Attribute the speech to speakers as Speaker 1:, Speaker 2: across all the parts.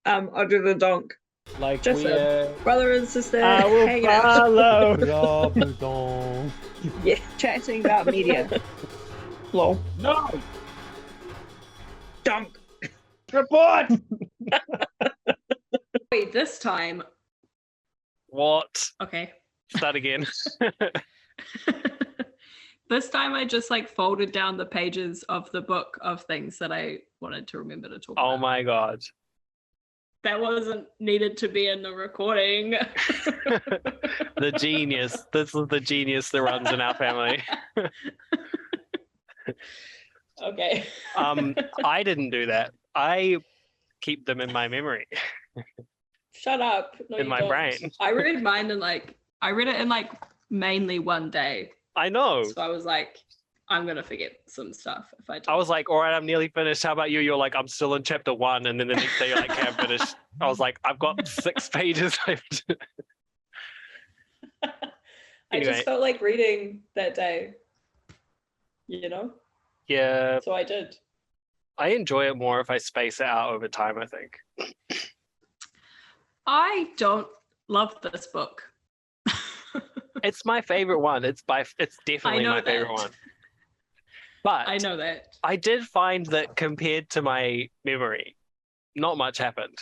Speaker 1: I'll do the donk.
Speaker 2: Like
Speaker 1: Just
Speaker 2: we
Speaker 1: brother and sister
Speaker 2: I will
Speaker 1: hang out.
Speaker 2: follow your Donk.
Speaker 1: Yeah, chatting about media. Lol.
Speaker 2: No!
Speaker 1: Donk.
Speaker 2: Report!
Speaker 3: Wait, this time.
Speaker 4: What?
Speaker 3: Okay.
Speaker 4: Start again.
Speaker 3: This time I just like folded down the pages of the book of things that I wanted to remember to talk about.
Speaker 4: Oh my god.
Speaker 3: That wasn't needed to be in the recording.
Speaker 4: The genius. This is the genius that runs in our family.
Speaker 3: Okay.
Speaker 4: I didn't do that. I keep them in my memory.
Speaker 3: Shut up. No,
Speaker 4: In
Speaker 3: you
Speaker 4: my
Speaker 3: don't.
Speaker 4: brain.
Speaker 3: I read mine in I read it in mainly one day.
Speaker 4: I know.
Speaker 3: So I was like, I'm gonna forget some stuff if I don't.
Speaker 4: I was like, all right, I'm nearly finished. How about you? You're like, I'm still in chapter 1. And then the next day you're like, okay, I'm finished. I was like, I've got 6 pages left.
Speaker 3: I
Speaker 4: Anyway.
Speaker 3: just felt like reading that day. You know?
Speaker 4: Yeah,
Speaker 3: So I did.
Speaker 4: I enjoy it more if I space it out over time, I think.
Speaker 3: I don't love this book.
Speaker 4: It's my favorite one. It's definitely
Speaker 3: know
Speaker 4: my favorite
Speaker 3: that.
Speaker 4: one. But
Speaker 3: I know that.
Speaker 4: I did find that compared to my memory, not much happened.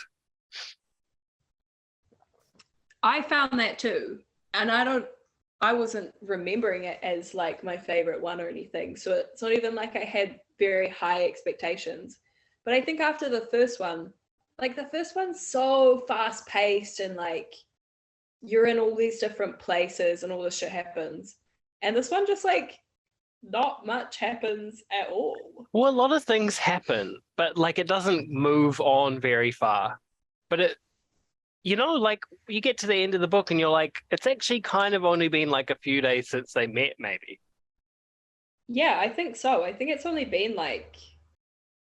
Speaker 3: I found that too. And I wasn't remembering it as like my favorite one or anything. So it's not even like I had very high expectations. But I think after the first one, like the first one's so fast paced and like you're in all these different places and all this shit happens. And this one just like not much happens at all.
Speaker 4: Well, a lot of things happen, but like it doesn't move on very far. But it, like you get to the end of the book and you're like, it's actually kind of only been like a few days since they met, maybe.
Speaker 3: Yeah, I think so. I think it's only been like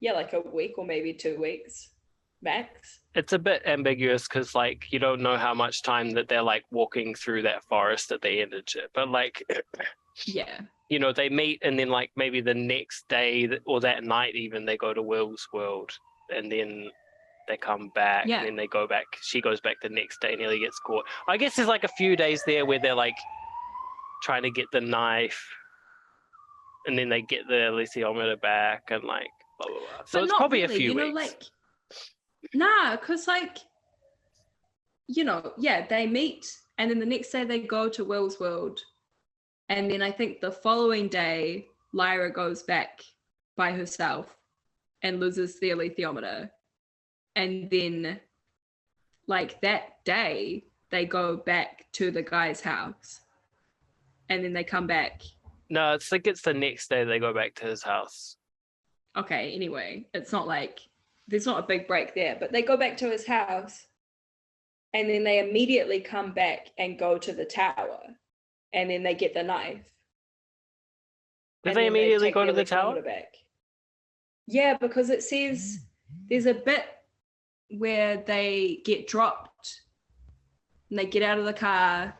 Speaker 3: a week or maybe 2 weeks max.
Speaker 4: It's a bit ambiguous because like you don't know how much time that they're like walking through that forest at the end of it. But like,
Speaker 3: Yeah.
Speaker 4: they meet and then like maybe the next day or that night even they go to Will's world and then they come back
Speaker 3: Yeah.
Speaker 4: and then they go back. She goes back the next day and nearly gets caught. I guess there's like a few days there where they're like trying to get the knife and then they get the lithometer back and like blah, blah, blah. So
Speaker 3: But
Speaker 4: it's
Speaker 3: not
Speaker 4: probably
Speaker 3: really,
Speaker 4: a few
Speaker 3: you know,
Speaker 4: weeks.
Speaker 3: like nah, because like they meet and then the next day they go to Will's world and then I think the following day Lyra goes back by herself and loses the alethiometer and then like that day they go back to the guy's house and then they come back.
Speaker 4: No, it's like it's the next day they go back to his house.
Speaker 3: Okay, anyway, it's not like there's not a big break there, but they go back to his house and then they immediately come back and go to the tower and then they get the knife.
Speaker 4: Did
Speaker 3: And
Speaker 4: they
Speaker 3: then
Speaker 4: immediately
Speaker 3: take
Speaker 4: go
Speaker 3: the
Speaker 4: to the tower?
Speaker 3: alethiometer back. Yeah, because it says there's a bit where they get dropped and they get out of the car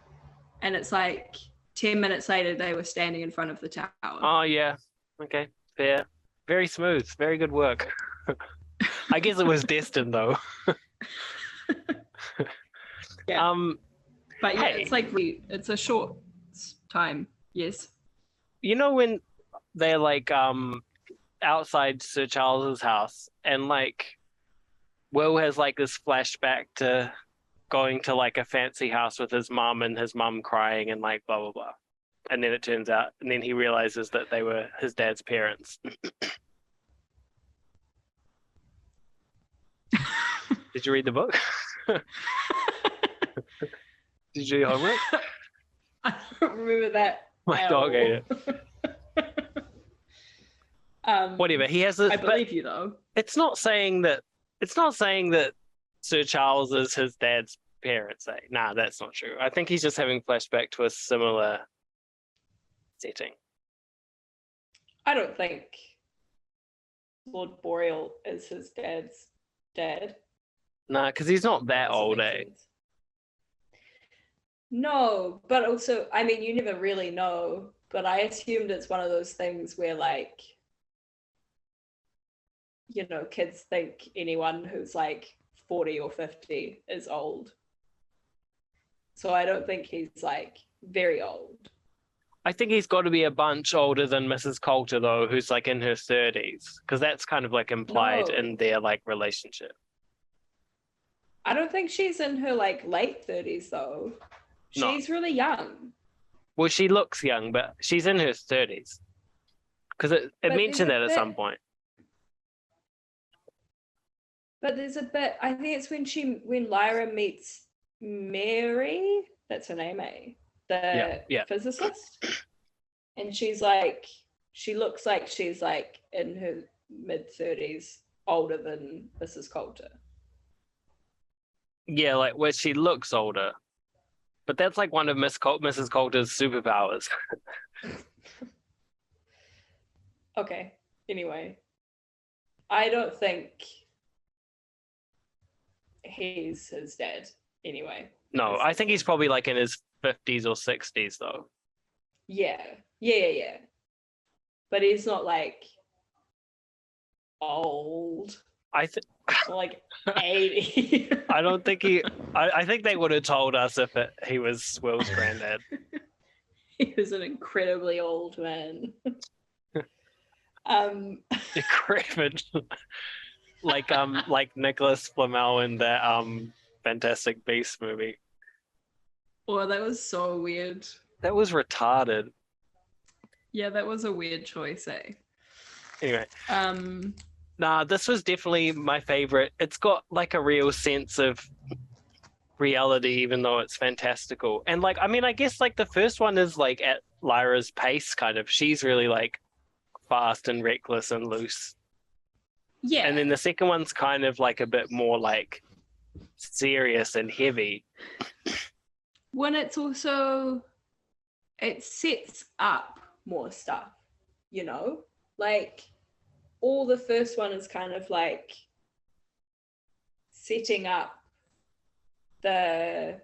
Speaker 3: and it's like 10 minutes later they were standing in front of the tower.
Speaker 4: Oh yeah. Okay. Fair. Very smooth. Very good work. I guess it was destined though.
Speaker 3: Yeah. But yeah,
Speaker 4: hey.
Speaker 3: it's like it's a short time. Yes.
Speaker 4: You know when they're like outside Sir Charles's house and like Will has like this flashback to going to like a fancy house with his mum and his mum crying and like blah blah blah. And then it turns out and then he realizes that they were his dad's parents. Did you read the book? Did you do your homework?
Speaker 3: I don't remember that.
Speaker 4: My dog ate it. Whatever. He has a.
Speaker 3: I believe you though.
Speaker 4: It's not saying that. It's not saying that Sir Charles is his dad's parents. Eh? Nah, that's not true. I think he's just having flashback to a similar setting.
Speaker 3: I don't think Lord Boreal is his dad's dad.
Speaker 4: Nah, because he's not that old, eh?
Speaker 3: No, but also, I mean, you never really know, but I assumed it's one of those things where, like, kids think anyone who's like 40 or 50 is old. So I don't think he's like very old.
Speaker 4: I think he's got to be a bunch older than Mrs. Coulter, though, who's like in her 30s, because that's kind of like implied
Speaker 3: No.
Speaker 4: in their like relationship.
Speaker 3: I don't think she's in her like late 30s though.
Speaker 4: No.
Speaker 3: She's really young.
Speaker 4: Well, she looks young, but she's in her 30s. Because it
Speaker 3: But
Speaker 4: mentioned
Speaker 3: there's
Speaker 4: that
Speaker 3: a
Speaker 4: at some
Speaker 3: bit-
Speaker 4: point.
Speaker 3: But there's a bit, I think it's when Lyra meets Mary, that's her name, eh? The
Speaker 4: Yeah.
Speaker 3: physicist. And she's like, she looks like she's like in her mid-30s, older than Mrs. Coulter.
Speaker 4: Yeah, like where she looks older. But that's like one of Mrs. Coulter's superpowers.
Speaker 3: Okay, anyway. I don't think he's his dad, anyway.
Speaker 4: No, I think he's probably like in his 50s or 60s, though.
Speaker 3: Yeah. But he's not like old,
Speaker 4: I think
Speaker 3: like 80.
Speaker 4: I don't think I think they would have told us if he was Will's granddad.
Speaker 3: He was an incredibly old man.
Speaker 4: Decrepit. like Nicholas Flamel in that Fantastic Beasts movie.
Speaker 3: Oh, that was so weird.
Speaker 4: That was retarded.
Speaker 3: Yeah, that was a weird choice, eh?
Speaker 4: Anyway. Nah, this was definitely my favorite. It's got like a real sense of reality, even though it's fantastical. And like, I mean, I guess like the first one is like at Lyra's pace, kind of. She's really like fast and reckless and loose.
Speaker 3: Yeah.
Speaker 4: And then the second one's kind of like a bit more like serious and heavy.
Speaker 3: When it's also, it sets up more stuff, you know? Like, all the first one is kind of like setting up the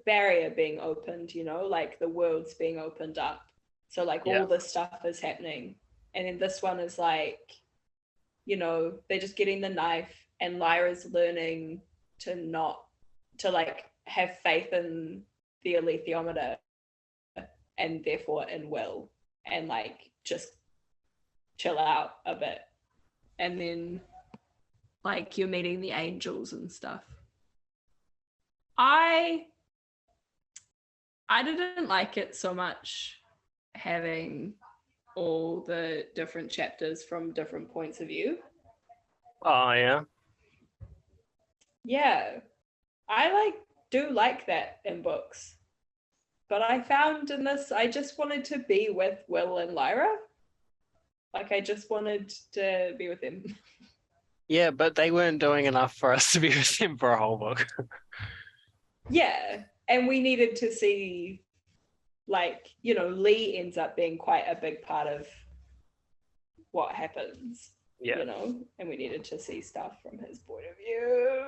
Speaker 3: barrier being opened, you know, like the world's being opened up. So like all this stuff is happening. And then this one is like, you know, they're just getting the knife and Lyra's learning to like have faith in the alethiometer and therefore in Will and like just chill out a bit. And then like you're meeting the angels and stuff. I didn't like it so much having all the different chapters from different points of view.
Speaker 4: Oh yeah.
Speaker 3: Yeah. I do like that in books. But I found in this, I just wanted to be with Will and Lyra. Like I just wanted to be with them.
Speaker 4: Yeah, but they weren't doing enough for us to be with them for a whole book.
Speaker 3: Yeah. And we needed to see, like, you know, Lee ends up being quite a big part of what happens.
Speaker 4: Yeah.
Speaker 3: You know, and we needed to see stuff from his point of view.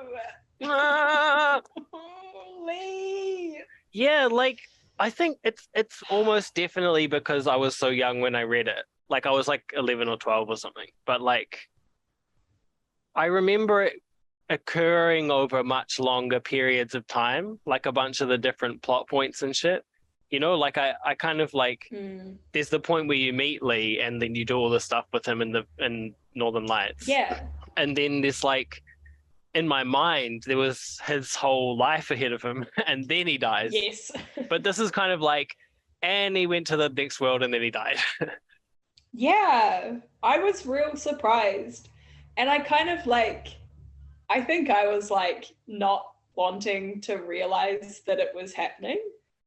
Speaker 3: Lee.
Speaker 4: Yeah, like I think it's almost definitely because I was so young when I read it. Like I was like 11 or 12 or something. But like I remember it occurring over much longer periods of time, like a bunch of the different plot points and shit. You know, like I kind of like there's the point where you meet Lee and then you do all the stuff with him in Northern Lights.
Speaker 3: Yeah.
Speaker 4: And then there's like in my mind there was his whole life ahead of him and then he dies.
Speaker 3: Yes.
Speaker 4: But this is kind of like and he went to the next world and then he died.
Speaker 3: Yeah. I was real surprised. And I kind of like, I think I was like not wanting to realize that it was happening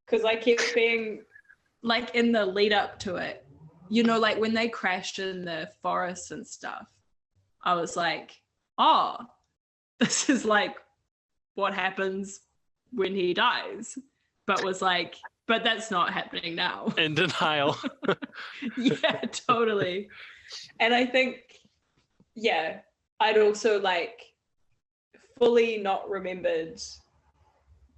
Speaker 3: because I kept being like in the lead up to it, you know, like when they crashed in the forest and stuff, I was like, oh, this is like what happens when he dies, but was like, but that's not happening now.
Speaker 4: In denial.
Speaker 3: Yeah, totally. And I think, yeah, I'd also like fully not remembered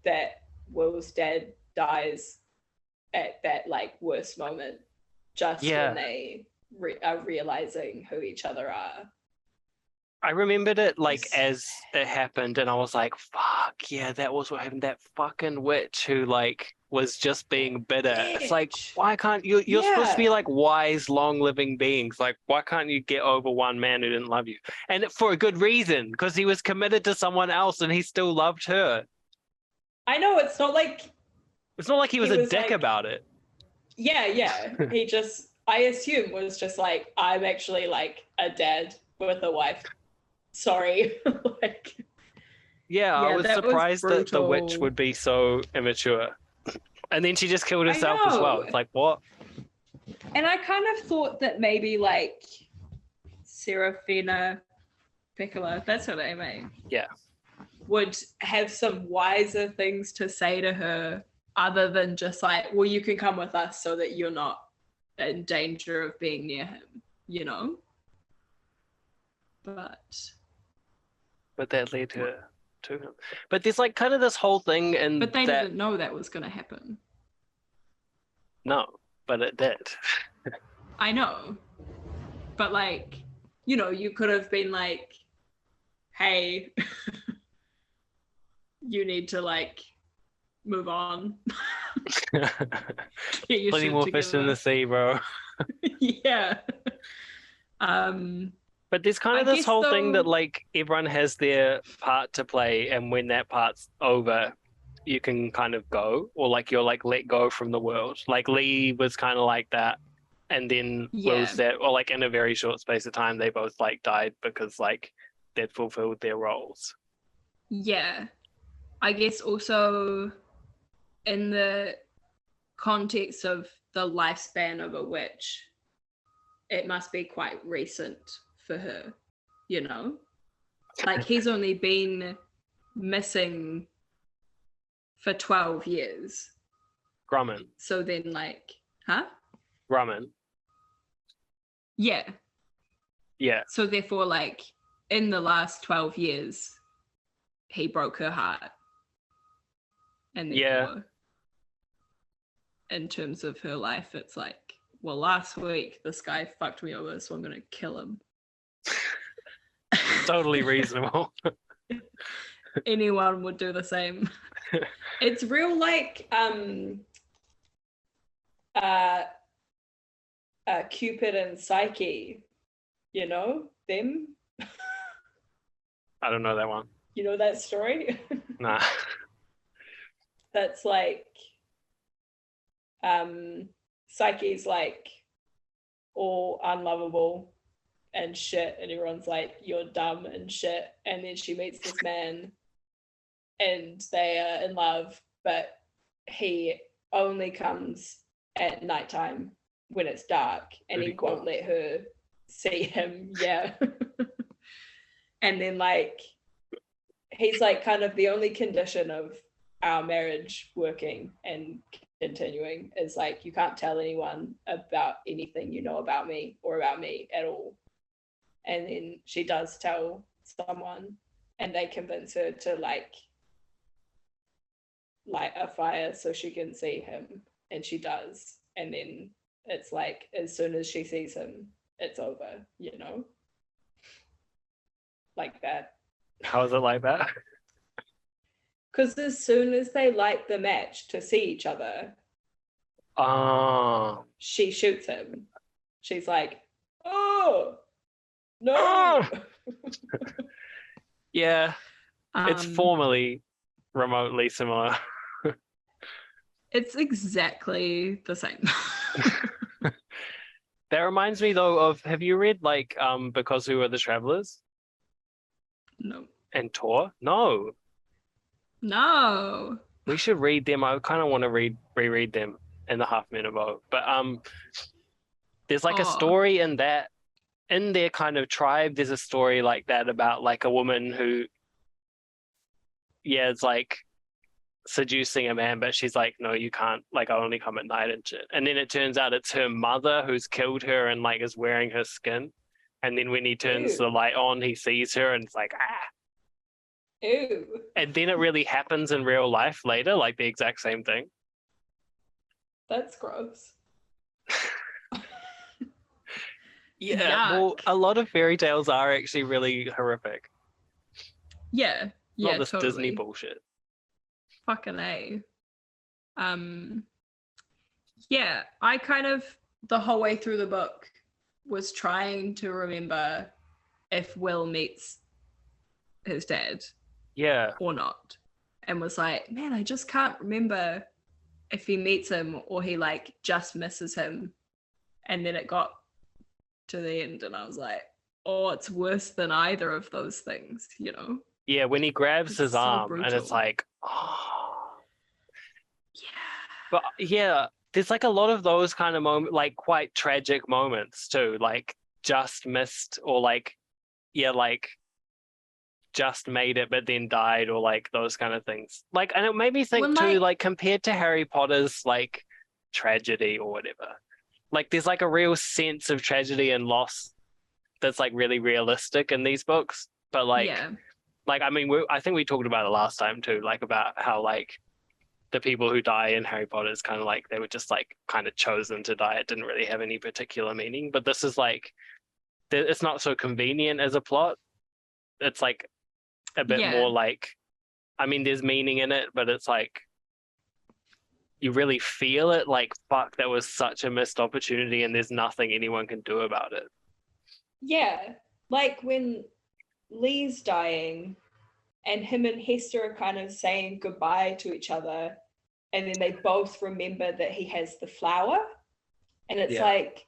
Speaker 3: that Will's dad dies at that like worst moment, just when they are realizing who each other are.
Speaker 4: I remembered it like
Speaker 3: Yes.
Speaker 4: as it happened, and I was like, "Fuck yeah, that was what happened." That fucking witch who like was just being bitter. It's like,
Speaker 3: Bitch.
Speaker 4: why can't you? You're supposed to be
Speaker 3: Yeah.
Speaker 4: like wise, long-living beings. Like, why can't you get over one man who didn't love you? And for a good reason, because he was committed to someone else, and he still loved her.
Speaker 3: I know it's not like
Speaker 4: It's not like he was
Speaker 3: he
Speaker 4: a
Speaker 3: was
Speaker 4: dick
Speaker 3: like,
Speaker 4: about it.
Speaker 3: yeah. He just, I assume, was just like, I'm actually like a dad with a wife. Sorry. Like,
Speaker 4: Yeah, I
Speaker 3: yeah,
Speaker 4: was
Speaker 3: that was
Speaker 4: surprised that the witch
Speaker 3: brutal.
Speaker 4: would be so immature. And then she just killed
Speaker 3: I
Speaker 4: herself as well.
Speaker 3: know.
Speaker 4: It's like, what?
Speaker 3: And I kind of thought that maybe like Serafina Piccola, that's her name, eh?
Speaker 4: Yeah.
Speaker 3: Would have some wiser things to say to her other than just like, well, you can come with us so that you're not in danger of being near him, you know? But
Speaker 4: that led her to him. But there's like kind of this whole thing in
Speaker 3: but they
Speaker 4: that
Speaker 3: didn't know that was going to happen.
Speaker 4: no, but it did.
Speaker 3: I know. But like, you know, you could have been like, hey, you need to like move on. Get your
Speaker 4: Plenty
Speaker 3: shit
Speaker 4: more fish in the
Speaker 3: together.
Speaker 4: sea, bro.
Speaker 3: Yeah.
Speaker 4: But there's kind
Speaker 3: I
Speaker 4: of this
Speaker 3: guess
Speaker 4: whole thing that
Speaker 3: though,
Speaker 4: like everyone has their part to play, and when that part's over, you can kind of go, or like you're like let go from the world. Like Lee was kind of like that, and then Will
Speaker 3: yeah,
Speaker 4: said, or like in a very short space of time, they both like died because like they'd fulfilled their roles.
Speaker 3: yeah. I guess also in the context of the lifespan of a witch, it must be quite recent for her, you know? Like he's only been missing for 12 years.
Speaker 4: Grumman.
Speaker 3: So then like, huh?
Speaker 4: Grumman.
Speaker 3: Yeah.
Speaker 4: Yeah.
Speaker 3: So therefore like in the last 12 years, he broke her heart. And therefore, in terms of her life, it's like, well, last week this guy fucked me over, so I'm gonna kill him.
Speaker 4: Totally reasonable.
Speaker 3: Anyone would do the same. It's real like Cupid and Psyche, you know them.
Speaker 4: I don't know that one.
Speaker 3: You know that story?
Speaker 4: Nah.
Speaker 3: That's like Psyche's like all unlovable and shit, and everyone's like, you're dumb and shit. And then she meets this man and they are in love, but he only comes at nighttime when it's dark, and
Speaker 4: Pretty
Speaker 3: he
Speaker 4: cool.
Speaker 3: won't let her see him. Yeah. And then like he's like kind of the only condition of our marriage working and continuing is like you can't tell anyone about anything you know about me or about me at all. And then she does tell someone, and they convince her to like light a fire so she can see him, and she does. And then it's like as soon as she sees him, it's over, you know, like that.
Speaker 4: How is it like that?
Speaker 3: Because as soon as they light the match to see each other,
Speaker 4: Oh.
Speaker 3: she shoots him. She's like, oh no.
Speaker 4: Oh! Yeah, it's
Speaker 3: Um,
Speaker 4: formally remotely similar.
Speaker 3: It's exactly the same.
Speaker 4: That reminds me though of, have you read like Because We Were the Travelers
Speaker 3: No.
Speaker 4: and Tor? No.
Speaker 3: No.
Speaker 4: We should read them. I kind of want to reread them in the Half Men Boat. But there's like a story in their kind of tribe, there's a story like that about like a woman who it's like seducing a man, but she's like, no, you can't, like I only come at night and shit. And then it turns out it's her mother who's killed her and like is wearing her skin. And then when he turns the light on, he sees her and it's like, ah.
Speaker 3: Ew.
Speaker 4: And then it really happens in real life later, like the exact same thing.
Speaker 3: That's gross.
Speaker 4: Yeah, well,
Speaker 3: Yuck.
Speaker 4: a lot of fairy tales are actually really horrific.
Speaker 3: Yeah,
Speaker 4: Not
Speaker 3: yeah,
Speaker 4: this Disney
Speaker 3: totally.
Speaker 4: bullshit.
Speaker 3: Fucking A. Um, yeah, I kind of the whole way through the book was trying to remember if Will meets his dad
Speaker 4: Yeah.
Speaker 3: or not, and was like, man, I just can't remember if he meets him or he like just misses him. And then it got to the end, and I was like, oh, it's worse than either of those things, you know?
Speaker 4: Yeah, when he grabs
Speaker 3: It's
Speaker 4: his
Speaker 3: so
Speaker 4: arm and it's
Speaker 3: brutal.
Speaker 4: like, oh.
Speaker 3: Yeah.
Speaker 4: But yeah, there's like a lot of those kind of moments, like quite tragic moments too, like just missed or like, yeah, like just made it but then died or like those kind of things. Like, and it made me think
Speaker 3: When
Speaker 4: too,
Speaker 3: like,
Speaker 4: like compared to Harry Potter's like tragedy or whatever, like there's like a real sense of tragedy and loss that's like really realistic in these books. But
Speaker 3: yeah,
Speaker 4: like I mean, I think we talked about it last time too, like about how like the people who die in Harry Potter is kind of like they were just like kind of chosen to die. It didn't really have any particular meaning. But this is like it's not so convenient as a plot. It's like a bit
Speaker 3: yeah,
Speaker 4: more like, I mean, there's meaning in it, but it's like you really feel it. Like fuck, that was such a missed opportunity, and there's nothing anyone can do about it.
Speaker 3: yeah. Like when Lee's dying and him and Hester are kind of saying goodbye to each other, and then they both remember that he has the flower, and it's
Speaker 4: Yeah,
Speaker 3: like,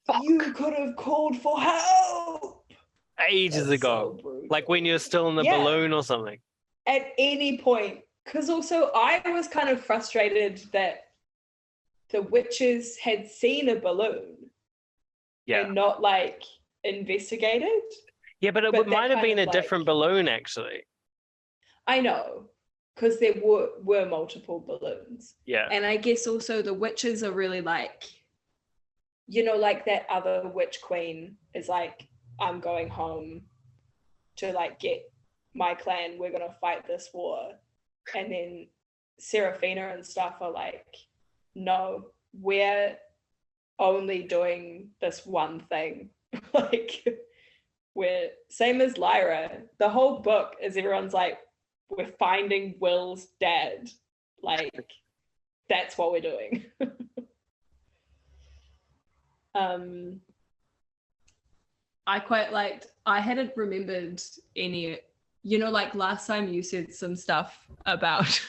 Speaker 4: fuck.
Speaker 3: you could have called for help
Speaker 4: Ages
Speaker 3: That's
Speaker 4: ago,
Speaker 3: so brutal.
Speaker 4: like when you're still in the
Speaker 3: Yeah,
Speaker 4: balloon or something.
Speaker 3: at any point. Because also I was kind of frustrated that the witches had seen a balloon
Speaker 4: Yeah,
Speaker 3: and not like investigated.
Speaker 4: yeah, but it
Speaker 3: But that
Speaker 4: might have
Speaker 3: kind
Speaker 4: been
Speaker 3: of
Speaker 4: a different
Speaker 3: like,
Speaker 4: balloon actually.
Speaker 3: I know, because there were multiple balloons.
Speaker 4: Yeah,
Speaker 3: And I guess also the witches are really like, you know, like that other witch queen is like, I'm going home to like get my clan, we're gonna fight this war. And then Seraphina and stuff are like, no, we're only doing this one thing. Like, we're same as Lyra. The whole book is everyone's like, we're finding Will's dad. Like, that's what we're doing. um I quite liked, I hadn't remembered any, you know, like last time you said some stuff about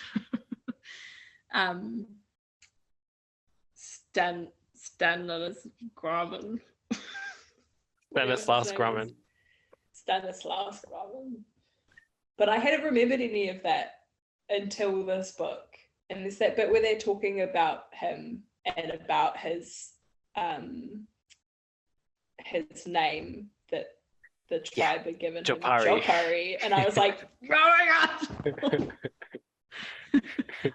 Speaker 3: um Stanislas Grumman.
Speaker 4: Stanislaus Grumman.
Speaker 3: Stanislaus Grumman. But I hadn't remembered any of that until this book. And there's that bit where they're talking about him and about his name that the tribe had given
Speaker 4: Jopari.
Speaker 3: him, Jopari. And I was like, oh my god.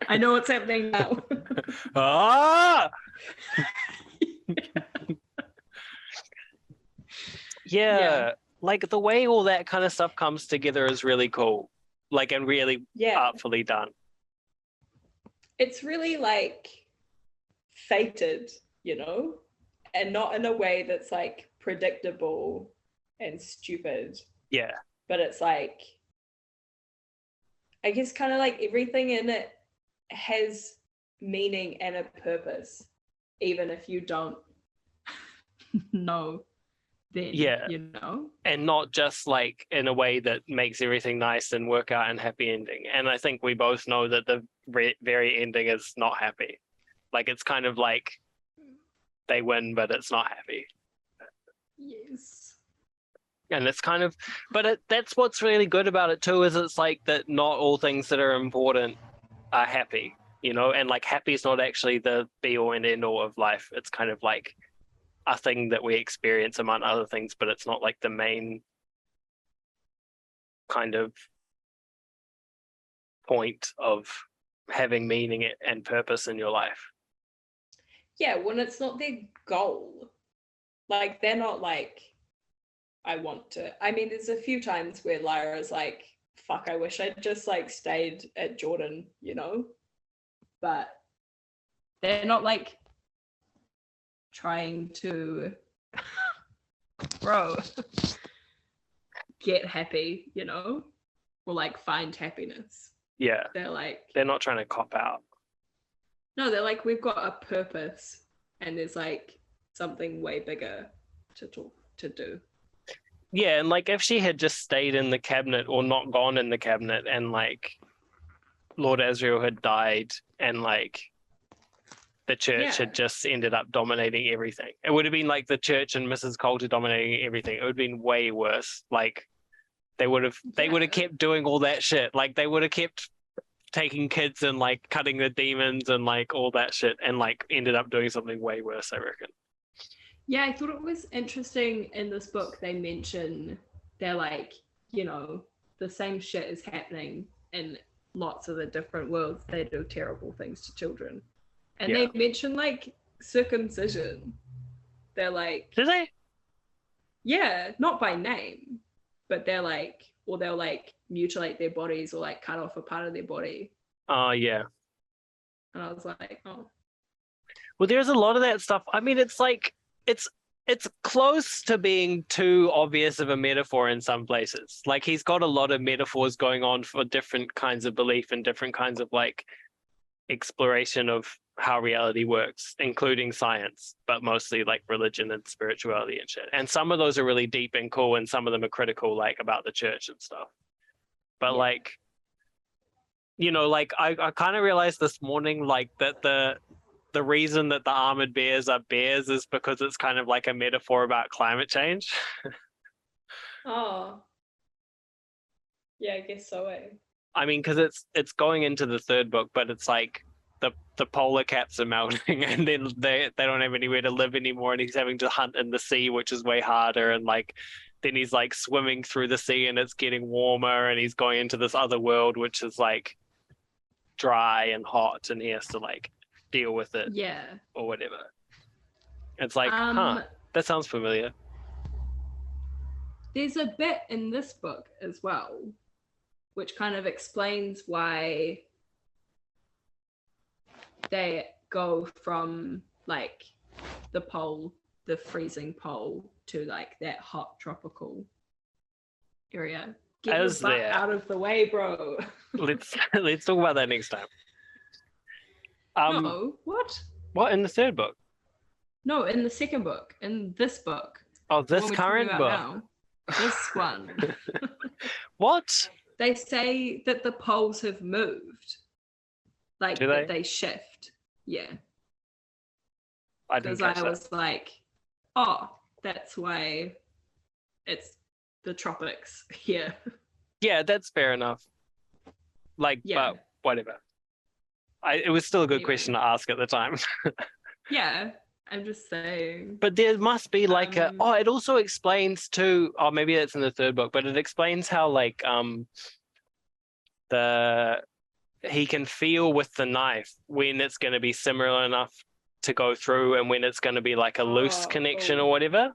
Speaker 3: I know what's happening now.
Speaker 4: Ah! Yeah, like the way all that kind of stuff comes together is really cool, like and really artfully done.
Speaker 3: It's really like fated, you know, and not in a way that's like predictable and stupid.
Speaker 4: Yeah,
Speaker 3: but it's like, I guess kind of like everything in it has meaning and a purpose, even if you don't know then,
Speaker 4: yeah,
Speaker 3: you know,
Speaker 4: and not just like in a way that makes everything nice and work out and happy ending. And I think we both know that the very ending is not happy. Like it's kind of like they win, but it's not happy.
Speaker 3: Yes.
Speaker 4: And it's kind of, but that's what's really good about it too, is it's like that not all things that are important are happy, you know, and like happy is not actually the be all and end all of life. It's kind of like a thing that we experience among other things, but it's not like the main kind of point of having meaning and purpose in your life.
Speaker 3: Yeah, when it's not their goal. Like they're not like, I want to. I mean, there's a few times where Lyra's like, fuck, I wish I'd just like stayed at Jordan, you know? But they're not like trying to bro, get happy, you know, or like find happiness.
Speaker 4: Yeah,
Speaker 3: They're like,
Speaker 4: they're not trying to cop out.
Speaker 3: no, they're like, we've got a purpose, and there's like something way bigger to do.
Speaker 4: Yeah, and like if she had just stayed in the cabinet or not gone in the cabinet, and like Lord Asriel had died, and like the church
Speaker 3: Yeah.
Speaker 4: had just ended up dominating everything, it would have been like the church and Mrs. Coulter dominating everything. It would have been way worse. Like they would have kept doing all that shit. Like they would have kept taking kids and like cutting the demons and like all that shit, and like ended up doing something way worse, I reckon.
Speaker 3: Yeah, I thought it was interesting in this book. They mention they're like, you know, the same shit is happening in lots of the different worlds. They do terrible things to children, and
Speaker 4: Yeah.
Speaker 3: they mention like circumcision. They're like,
Speaker 4: Did they?
Speaker 3: yeah, not by name, but they're like, or they'll like mutilate their bodies or like cut off a part of their body.
Speaker 4: Oh yeah.
Speaker 3: And I was like, oh,
Speaker 4: Well, there's a lot of that stuff. I mean, it's like it's close to being too obvious of a metaphor in some places. Like he's got a lot of metaphors going on for different kinds of belief and different kinds of like exploration of how reality works, including science, but mostly like religion and spirituality and shit. And some of those are really deep and cool, and some of them are critical, like about the church and stuff. But
Speaker 3: yeah.
Speaker 4: like, you know, like I kind of realized this morning, like that the reason that the armored bears are bears is because it's kind of like a metaphor about climate change.
Speaker 3: Oh, yeah, I guess so.
Speaker 4: I mean, because it's going into the third book, but it's like the polar caps are melting, and then they don't have anywhere to live anymore, and he's having to hunt in the sea, which is way harder, and like then he's like swimming through the sea, and it's getting warmer, and he's going into this other world, which is like dry and hot, and he has to like deal with it,
Speaker 3: Yeah.
Speaker 4: or whatever. It's like, that sounds familiar.
Speaker 3: There's a bit in this book as well, which kind of explains why they go from like the pole, the freezing pole, to like that hot tropical area. Get your butt out of the way, bro.
Speaker 4: Let's talk about that next time.
Speaker 3: No, what?
Speaker 4: What, in the third book?
Speaker 3: No, in the second book, in this book.
Speaker 4: Oh, this current book.
Speaker 3: Now, this one.
Speaker 4: What?
Speaker 3: They say that the poles have moved. Like that they shift. Yeah.
Speaker 4: I didn't catch that.
Speaker 3: Was like, oh, that's why it's the tropics here.
Speaker 4: Yeah, that's fair enough. Like, yeah. But whatever. It was still a good question to ask at the time.
Speaker 3: Yeah, I'm just saying.
Speaker 4: But there must be like it also explains too, maybe that's in the third book, but it explains how like he can feel with the knife when it's going to be similar enough to go through and when it's going to be like a loose connection or whatever,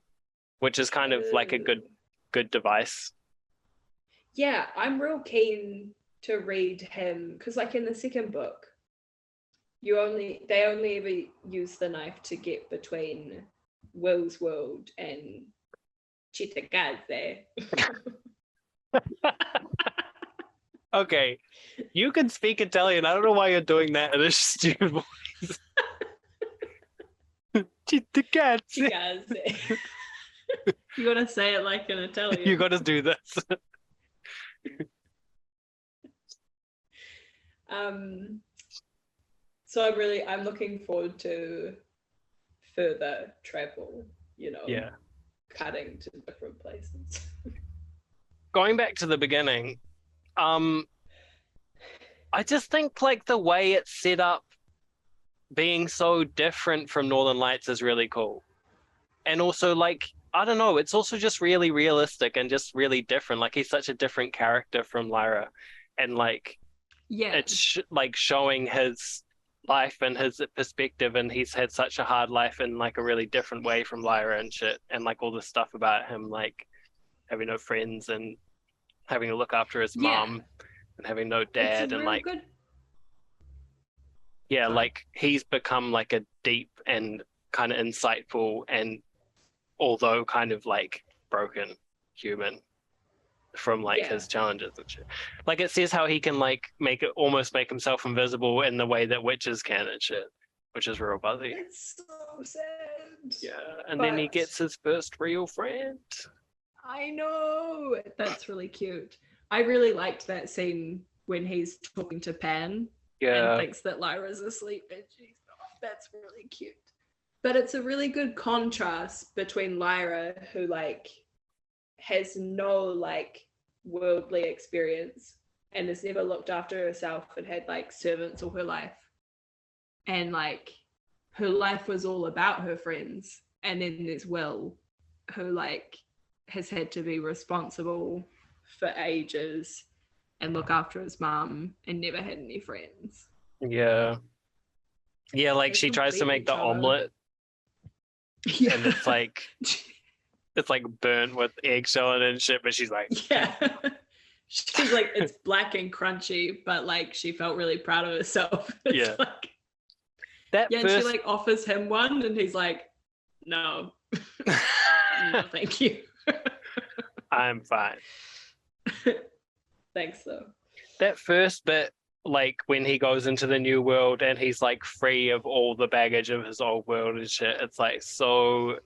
Speaker 4: which is kind of like a good device.
Speaker 3: Yeah, I'm real keen to read him because like in the second book, they only ever use the knife to get between Will's world and Chitagaze.
Speaker 4: Okay, you can speak Italian. I don't know why you're doing that in a stupid voice.
Speaker 3: Chitagaze. You gotta say it like an Italian.
Speaker 4: You gotta do this.
Speaker 3: So I'm looking forward to further travel, you know.
Speaker 4: Yeah.
Speaker 3: Cutting to different places.
Speaker 4: Going back to the beginning, I just think like the way it's set up being so different from Northern Lights is really cool. And also like, I don't know, it's also just really realistic and just really different. Like he's such a different character from Lyra, and like, yeah, it's like showing his life and his perspective, and he's had such a hard life in like a really different way from Lyra and shit, and like all this stuff about him like having no friends and having to look after his mom and having no dad, and like good... like he's become like a deep and kind of insightful and although kind of like broken human from like
Speaker 3: Yeah.
Speaker 4: his challenges and shit. Like it says how he can like almost make himself invisible in the way that witches can and shit, which is real buzzy.
Speaker 3: It's so sad.
Speaker 4: Yeah, and then he
Speaker 3: But-
Speaker 4: gets his first real friend.
Speaker 3: I know. That's really cute. I really liked that scene when he's talking to Pan
Speaker 4: Yeah,
Speaker 3: and thinks that Lyra's asleep and she's not. That's really cute. But it's a really good contrast between Lyra, who like has no like worldly experience and has never looked after herself and had like servants all her life. And like her life was all about her friends. And then there's Will, who like has had to be responsible for ages and look after his mum and never had any friends.
Speaker 4: yeah. Yeah, like
Speaker 3: They
Speaker 4: she tries to
Speaker 3: complete
Speaker 4: make the
Speaker 3: each other.
Speaker 4: omelet
Speaker 3: Yeah.
Speaker 4: and it's like burnt with eggshell in it and shit, but she's like,
Speaker 3: Yeah. She's like, it's black and crunchy, but like she felt really proud of herself. It's
Speaker 4: Yeah.
Speaker 3: like,
Speaker 4: that
Speaker 3: yeah, and
Speaker 4: first
Speaker 3: she like offers him one and he's like, no, no, thank you.
Speaker 4: I'm fine.
Speaker 3: Thanks though.
Speaker 4: That first bit, like when he goes into the new world and he's like free of all the baggage of his old world and shit, it's like so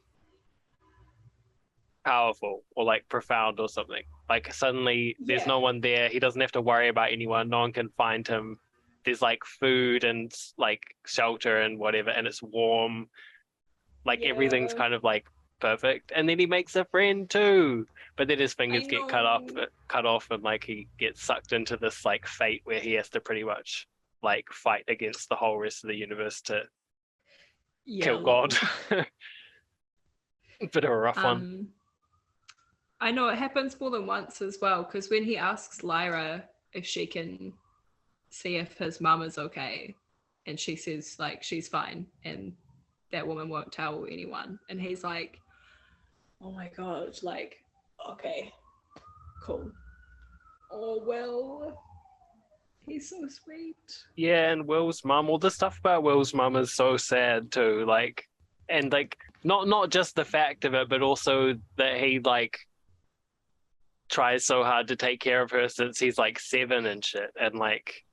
Speaker 4: powerful or like profound or something. Like suddenly there's
Speaker 3: Yeah.
Speaker 4: no one there. He doesn't have to worry about anyone. No one can find him. There's like food and like shelter and whatever, and it's warm. Like everything's
Speaker 3: Yeah.
Speaker 4: kind of like perfect. And then he makes a friend too. But then his fingers get cut off and like he gets sucked into this like fate where he has to pretty much like fight against the whole rest of the universe to
Speaker 3: Yeah,
Speaker 4: kill God. Bit of a rough one.
Speaker 3: I know it happens more than once as well, because when he asks Lyra if she can see if his mum is okay, and she says like she's fine, and that woman won't tell anyone, and he's like, oh my god, like, okay, cool. Oh well, he's so sweet.
Speaker 4: Yeah, and Will's mum, all the stuff about Will's mum is so sad too. Like, and like not just the fact of it, but also that he like tries so hard to take care of her since he's like 7 and shit, and like,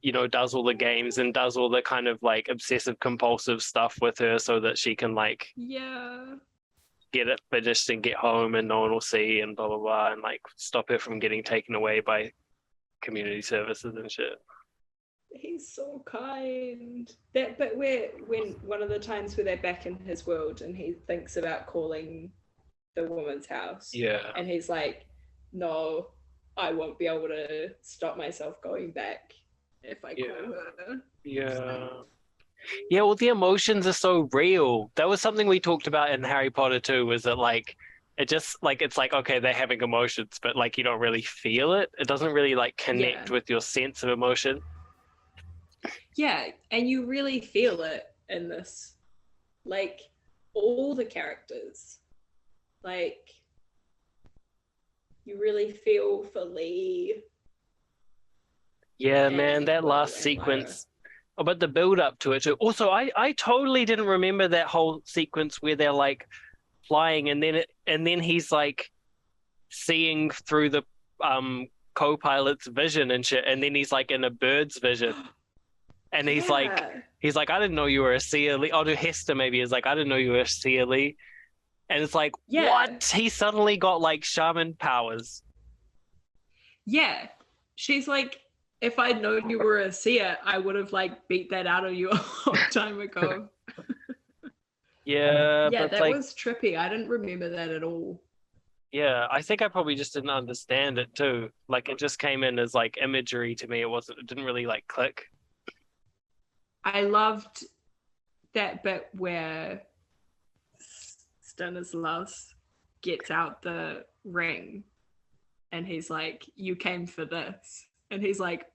Speaker 4: you know, does all the games and does all the kind of like obsessive compulsive stuff with her so that she can like
Speaker 3: Yeah.
Speaker 4: get it finished and get home and no one will see and blah blah blah, and like stop her from getting taken away by community services and shit.
Speaker 3: He's so kind. That but when one of the times where they're back in his world and he thinks about calling the woman's house.
Speaker 4: Yeah.
Speaker 3: And he's like, no, I won't be able to stop myself going back if I call her.
Speaker 4: Yeah. Yeah, well the emotions are so real. That was something we talked about in Harry Potter too, was that like it just like it's like okay, they're having emotions, but like you don't really feel it. It doesn't really like connect with your sense of emotion.
Speaker 3: Yeah, and you really feel it in this. Like all the characters. Like you really feel for Lee.
Speaker 4: Yeah,
Speaker 3: And
Speaker 4: man, that
Speaker 3: Will
Speaker 4: last
Speaker 3: and
Speaker 4: sequence. Oh, but the build up to it too. Also, I totally didn't remember that whole sequence where they're like flying and then he's like seeing through the co-pilot's vision and shit, and then he's like in a bird's vision. And he's like I didn't know you were a Seer Lee. Oh, to Hester maybe is like, I didn't know you were a Seer Lee. And it's like, what? He suddenly got like shaman powers.
Speaker 3: Yeah. She's like, if I'd known you were a seer, I would have like beat that out of you a long time ago.
Speaker 4: Yeah,
Speaker 3: yeah,
Speaker 4: but
Speaker 3: that
Speaker 4: like,
Speaker 3: was trippy. I didn't remember that at all.
Speaker 4: Yeah, I think I probably just didn't understand it too. Like it just came in as like imagery to me. It didn't really like click.
Speaker 3: I loved that bit where Stanislaus gets out the ring and he's like, you came for this. And he's like,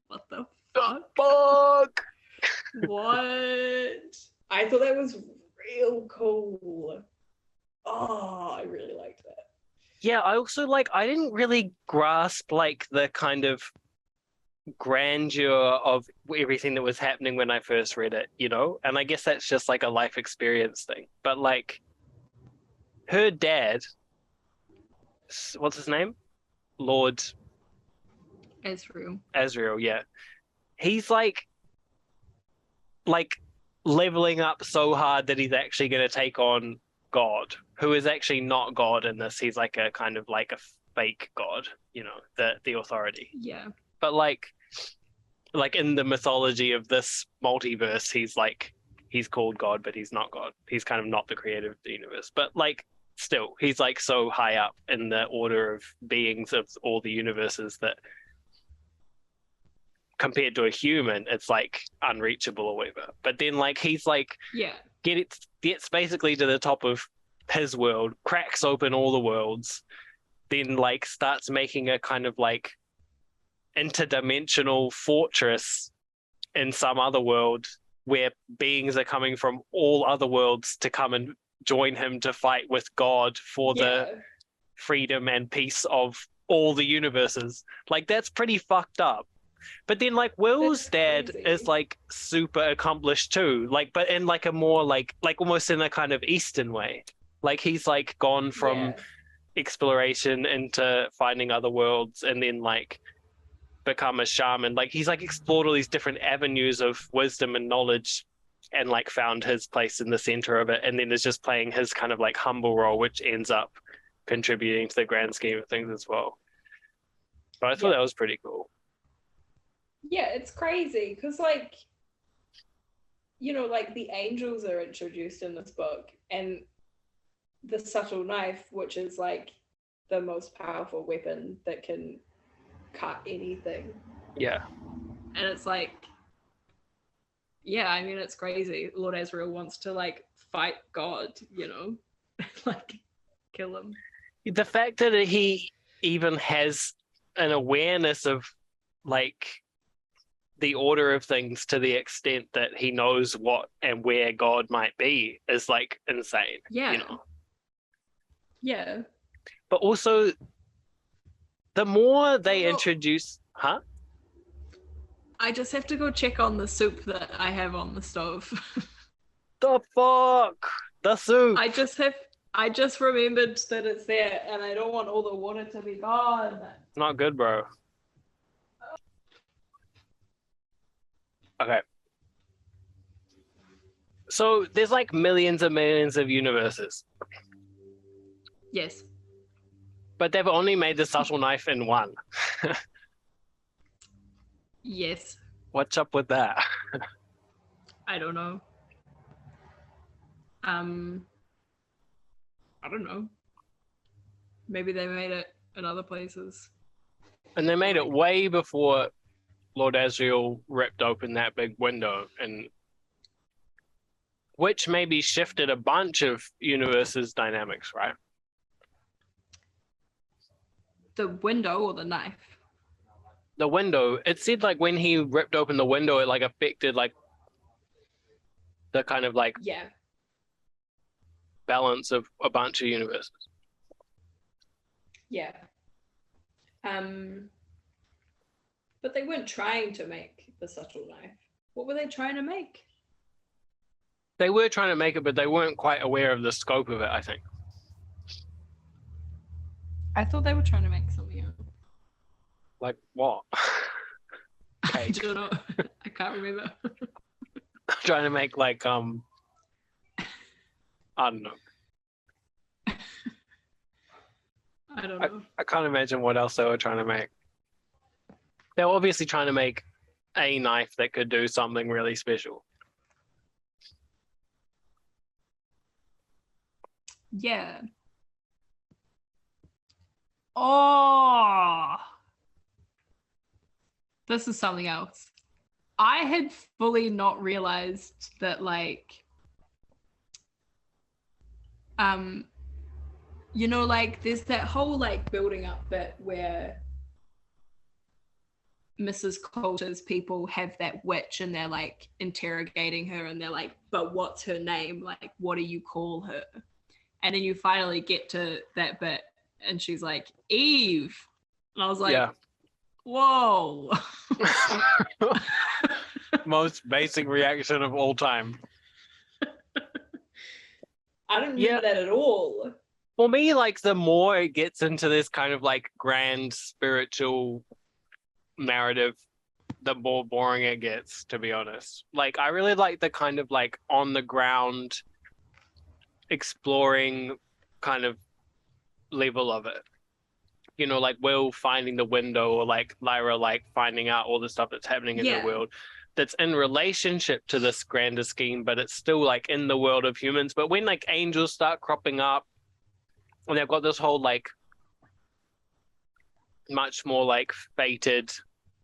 Speaker 3: what the fuck? What? I thought that was real cool. Oh, I really liked that.
Speaker 4: Yeah, I also like, I didn't really grasp like the kind of grandeur of everything that was happening when I first read it, you know? And I guess that's just like a life experience thing. But like, her dad, what's his name? Lord
Speaker 3: Ezreal.
Speaker 4: Azrael, yeah. He's like leveling up so hard that he's actually going to take on God, who is actually not God in this. He's like a kind of like a fake God, the authority.
Speaker 3: Yeah.
Speaker 4: But like in the mythology of this multiverse, he's called God, but he's not God. He's kind of not the creator of the universe. But like still, he's like so high up in the order of beings of all the universes that compared to a human, it's like unreachable or whatever. But then like he's like
Speaker 3: Yeah.
Speaker 4: gets basically to the top of his world, cracks open all the worlds, then like starts making a kind of like interdimensional fortress in some other world where beings are coming from all other worlds to come and join him to fight with God for the freedom and peace of all the universes. Like that's pretty fucked up. But then like Will's dad is like super accomplished too. Like but in like a more like almost in a kind of Eastern way. Like he's like gone from exploration into finding other worlds and then like become a shaman. Like he's like explored all these different avenues of wisdom and knowledge and like found his place in the center of it, and then is just playing his kind of like humble role, which ends up contributing to the grand scheme of things as well. But I thought that was pretty cool.
Speaker 3: Yeah, it's crazy because like like the angels are introduced in this book, and the subtle knife, which is like the most powerful weapon that can cut anything.
Speaker 4: Yeah.
Speaker 3: And it's like, I mean, it's crazy. Lord Azrael wants to like fight God, like kill him.
Speaker 4: The fact that he even has an awareness of like the order of things to the extent that he knows what and where God might be is like insane.
Speaker 3: Yeah. Yeah.
Speaker 4: But also the more they introduce
Speaker 3: I just have to go check on the soup that I have on the stove.
Speaker 4: The fuck? The soup.
Speaker 3: I just remembered that it's there and I don't want all the water to be gone.
Speaker 4: Not good, bro. Okay. So there's like millions and millions of universes.
Speaker 3: Yes.
Speaker 4: But they've only made the subtle knife in one.
Speaker 3: Yes.
Speaker 4: What's up with that?
Speaker 3: I don't know. I don't know. Maybe they made it in other places.
Speaker 4: And they made it way before Lord Azrael ripped open that big window, and which maybe shifted a bunch of universes' dynamics, right?
Speaker 3: The window or the knife?
Speaker 4: The window. It said like when he ripped open the window, it like affected like the kind of like balance of a bunch of universes.
Speaker 3: Yeah. But they weren't trying to make the subtle knife. What were they trying to make?
Speaker 4: They were trying to make it, but they weren't quite aware of the scope of it, I think.
Speaker 3: I thought they were trying to make something else.
Speaker 4: Like what?
Speaker 3: I don't know. I can't remember.
Speaker 4: Trying to make like I don't know.
Speaker 3: I don't know.
Speaker 4: I can't imagine what else they were trying to make. They were obviously trying to make a knife that could do something really special.
Speaker 3: Yeah. Oh, this is something else. I had fully not realized that, like, like there's that whole like building up bit where Mrs. Coulter's people have that witch and they're like interrogating her and they're like, but what's her name? Like, what do you call her? And then you finally get to that bit and she's like, Eve. And I was like, whoa.
Speaker 4: Most basic reaction of all time.
Speaker 3: I didn't remember that at all.
Speaker 4: For me, like the more it gets into this kind of like grand spiritual narrative, the more boring it gets, to be honest. Like I really like the kind of like on the ground exploring kind of level of it. You know, like Will finding the window, or like Lyra like finding out all the stuff that's happening in her
Speaker 3: Yeah.
Speaker 4: world that's in relationship to this grander scheme, but it's still like in the world of humans. But when like angels start cropping up and they've got this whole like much more like fated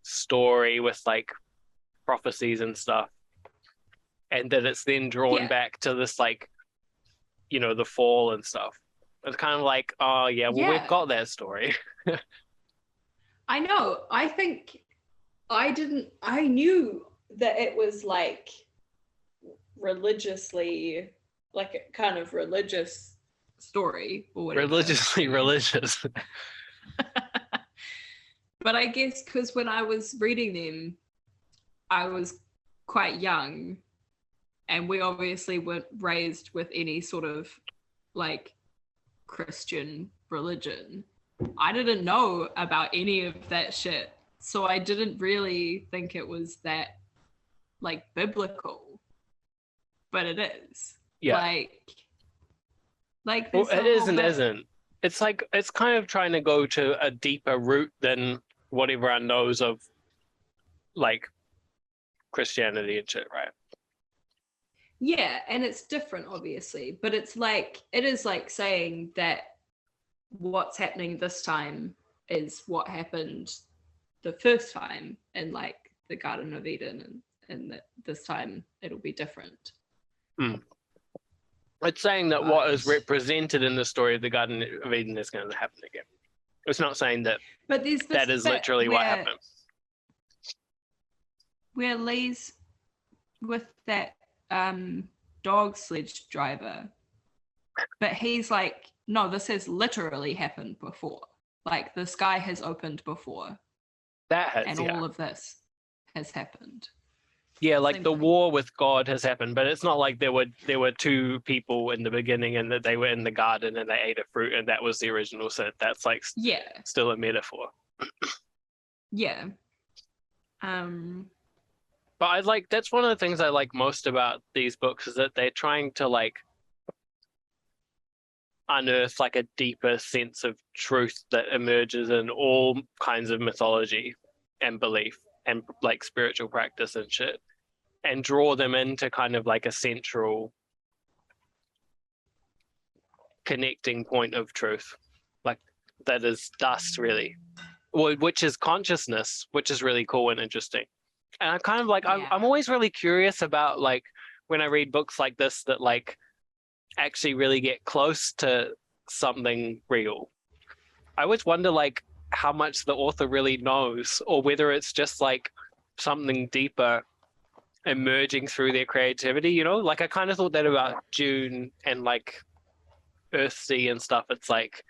Speaker 4: story with like prophecies and stuff, and that it's then drawn
Speaker 3: Yeah.
Speaker 4: back to this like, you know, the fall and stuff. It's kind of like, oh yeah, well we've
Speaker 3: Yeah.
Speaker 4: got that story.
Speaker 3: I know. I think I knew that it was like religiously, like a kind of religious story or whatever.
Speaker 4: Religiously religious.
Speaker 3: But I guess because when I was reading them, I was quite young, and we obviously weren't raised with any sort of like Christian religion. I didn't know about any of that shit. So I didn't really think it was that like biblical. But it is.
Speaker 4: Yeah.
Speaker 3: Like
Speaker 4: Well,
Speaker 3: there's
Speaker 4: it
Speaker 3: a
Speaker 4: is
Speaker 3: whole
Speaker 4: and
Speaker 3: bit-
Speaker 4: isn't. It's like it's kind of trying to go to a deeper root than what everyone knows of, like Christianity and shit, right?
Speaker 3: Yeah, and it's different obviously, but it's like it is like saying that what's happening this time is what happened the first time in like the Garden of Eden, and that this time it'll be different.
Speaker 4: It's saying that what is
Speaker 3: Right.
Speaker 4: represented in the story of the Garden of Eden is going to happen again. It's not saying that
Speaker 3: But there's this
Speaker 4: that is
Speaker 3: bit
Speaker 4: literally what happened.
Speaker 3: where Lee's with that dog sledge driver, but he's like, no, this has literally happened before. Like the sky has opened before,
Speaker 4: That has,
Speaker 3: and
Speaker 4: yeah.
Speaker 3: all of this has happened.
Speaker 4: Yeah, like
Speaker 3: Same
Speaker 4: the
Speaker 3: thing.
Speaker 4: war with God has happened, but it's not like there were two people in the beginning and that they were in the garden and they ate a fruit and that was the original sin. That's like
Speaker 3: Yeah,
Speaker 4: still a metaphor.
Speaker 3: yeah.
Speaker 4: But I like that's one of the things I like most about these books is that they're trying to like unearth like a deeper sense of truth that emerges in all kinds of mythology and belief and like spiritual practice and shit, and draw them into kind of like a central connecting point of truth, like that is dust really, which is consciousness, which is really cool and interesting. And I kind of like
Speaker 3: Yeah.
Speaker 4: I'm always really curious about like when I read books like this that like actually really get close to something real. I always wonder like how much the author really knows, or whether it's just like something deeper emerging through their creativity, you know? Like I kind of thought that about Dune and like Earthsea and stuff. It's like,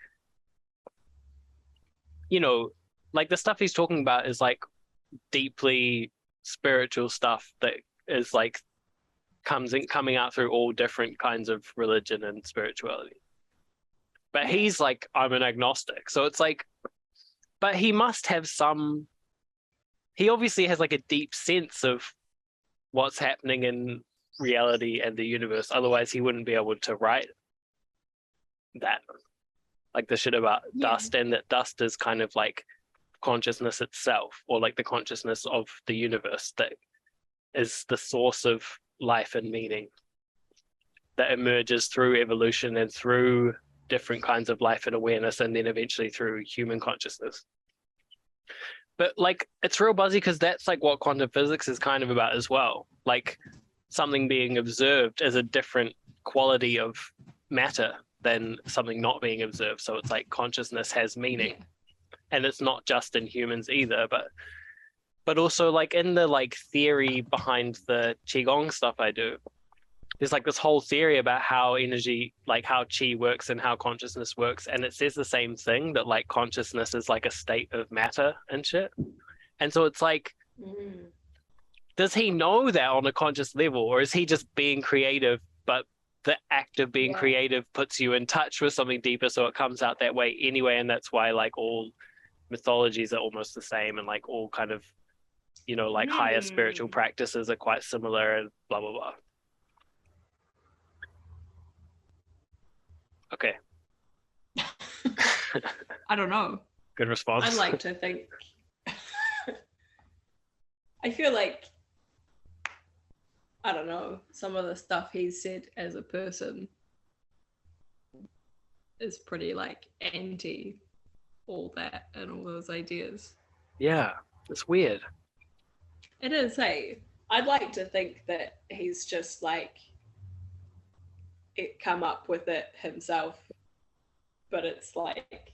Speaker 4: you know, like the stuff he's talking about is like deeply spiritual stuff that is like coming out through all different kinds of religion and spirituality. But
Speaker 3: Yeah.
Speaker 4: he's like, I'm an agnostic. So it's like, but he must have some, he obviously has like a deep sense of what's happening in reality and the universe. Otherwise, he wouldn't be able to write that. Like the shit about dust, and that dust is kind of like consciousness itself, or like the consciousness of the universe that is the source of life and meaning that emerges through evolution and through different kinds of life and awareness, and then eventually through human consciousness. But like it's real buzzy because that's like what quantum physics is kind of about as well. Like something being observed as a different quality of matter than something not being observed. So it's like consciousness has meaning.
Speaker 3: Yeah.
Speaker 4: And it's not just in humans either, but also like in the like theory behind the qigong stuff I do, there's like this whole theory about how energy, like how qi works and how consciousness works, and it says the same thing, that like consciousness is like a state of matter and shit. And so it's like, does he know that on a conscious level, or is he just being creative but the act of being creative puts you in touch with something deeper, so it comes out that way anyway. And that's why like all mythologies are almost the same, and like all kind of, you know, like higher spiritual practices are quite similar, and blah blah blah. Okay.
Speaker 3: I don't know.
Speaker 4: Good response.
Speaker 3: I like to think. I feel like, I don't know, some of the stuff he's said as a person is pretty like anti all that and all those ideas.
Speaker 4: Yeah, it's weird.
Speaker 3: It is, hey. I'd like to think that he's just like come up with it himself, but it's like,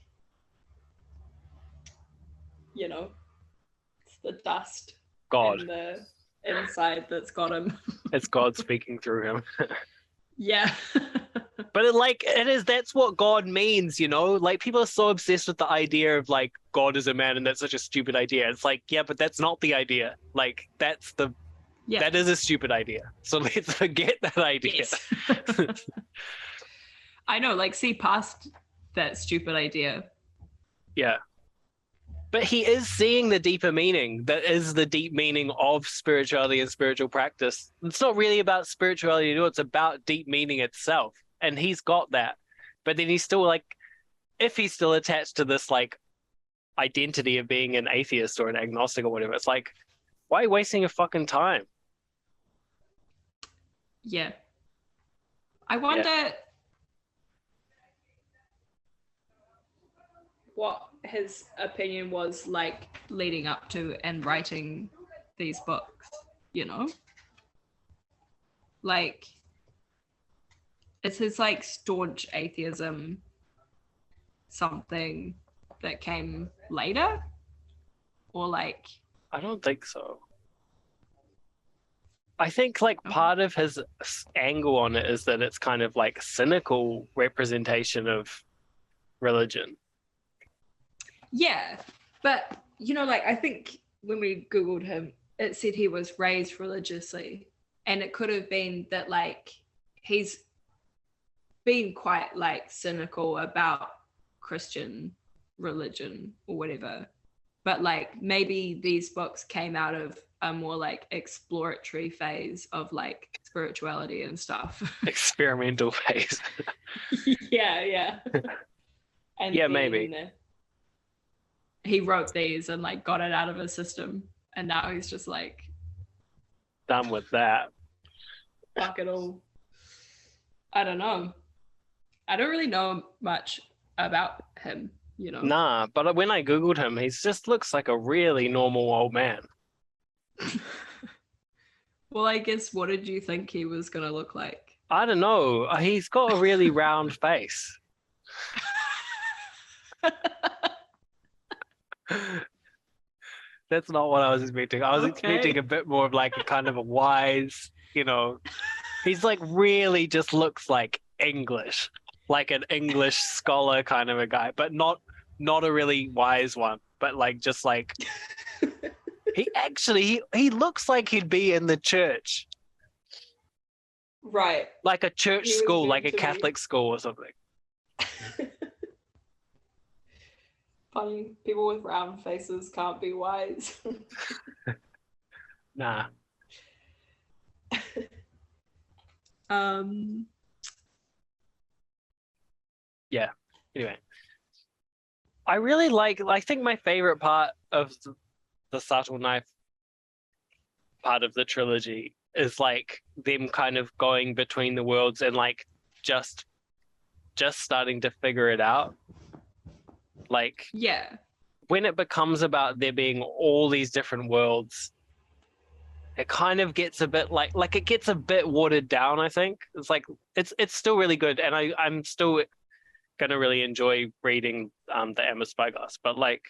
Speaker 3: you know, it's the dust
Speaker 4: God
Speaker 3: in the inside that's got him.
Speaker 4: It's God speaking through him.
Speaker 3: Yeah.
Speaker 4: But that's what God means, you know? Like, people are so obsessed with the idea of like God is a man and that's such a stupid idea. It's like, yeah, but that's not the idea. Like, that is a stupid idea. So let's forget that idea.
Speaker 3: Yes. I know, like, see past that stupid idea.
Speaker 4: Yeah. But he is seeing the deeper meaning. That is the deep meaning of spirituality and spiritual practice. It's not really about spirituality at all. It's about deep meaning itself. And he's got that. But then he's still like, if he's still attached to this like identity of being an atheist or an agnostic or whatever, it's like, why are you wasting your fucking time?
Speaker 3: Yeah. I wonder what his opinion was like leading up to and writing these books, you know? Like, is his like staunch atheism something that came later? Or like...
Speaker 4: I don't think so. I think like part of his angle on it is that it's kind of like cynical representation of religion.
Speaker 3: Yeah, but you know, like, I think when we Googled him, it said he was raised religiously, and it could have been that like he's been quite like cynical about Christian religion or whatever, but like maybe these books came out of a more like exploratory phase of like spirituality and stuff.
Speaker 4: Experimental phase.
Speaker 3: yeah. And
Speaker 4: yeah,
Speaker 3: then
Speaker 4: maybe
Speaker 3: he wrote these and like got it out of his system, and now he's just like
Speaker 4: done with that.
Speaker 3: Fuck it all. I don't know. I don't really know much about him, you know.
Speaker 4: Nah, but when I Googled him, he just looks like a really normal old man.
Speaker 3: Well, I guess, what did you think he was gonna look like?
Speaker 4: I don't know. He's got a really round face. That's not what I was expecting. I was expecting a bit more of like a kind of a wise, you know, he's like really just looks like English, like an English scholar kind of a guy, but not a really wise one, but like just like he looks like he'd be in the church.
Speaker 3: Right.
Speaker 4: Like a church school, like a Catholic school or something.
Speaker 3: Funny, people with round faces can't be wise.
Speaker 4: Nah. Yeah. Anyway, I think my favorite part of the subtle knife part of the trilogy is like them kind of going between the worlds and like just starting to figure it out. Like,
Speaker 3: yeah,
Speaker 4: when it becomes about there being all these different worlds, it kind of gets a bit like it gets a bit watered down, I think. It's like it's still really good, and I'm still gonna really enjoy reading the Emma Spyglass, but like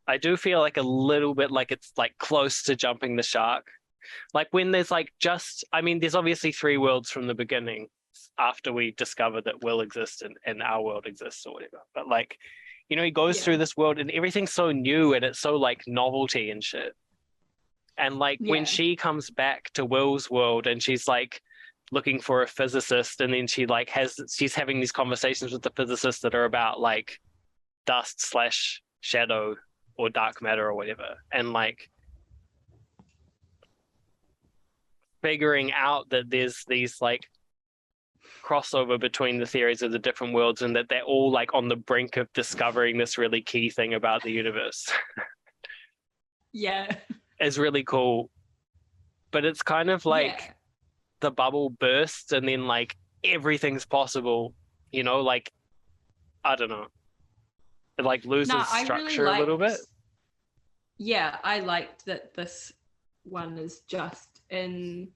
Speaker 4: I do feel like a little bit like it's like close to jumping the shark. Like when there's like there's obviously 3 worlds from the beginning after we discover that will exist and our world exists or whatever. But like, you know, he goes through this world and everything's so new and it's so like novelty and shit. And like when she comes back to Will's world and she's like looking for a physicist, and then she's having these conversations with the physicist that are about like dust slash shadow or dark matter or whatever, and like figuring out that there's these like crossover between the theories of the different worlds, and that they're all like on the brink of discovering this really key thing about the universe.
Speaker 3: Yeah.
Speaker 4: Is really cool. But it's kind of like the bubble bursts and then like everything's possible, like I don't know. It like loses structure a little bit.
Speaker 3: Yeah, I liked that this one is just in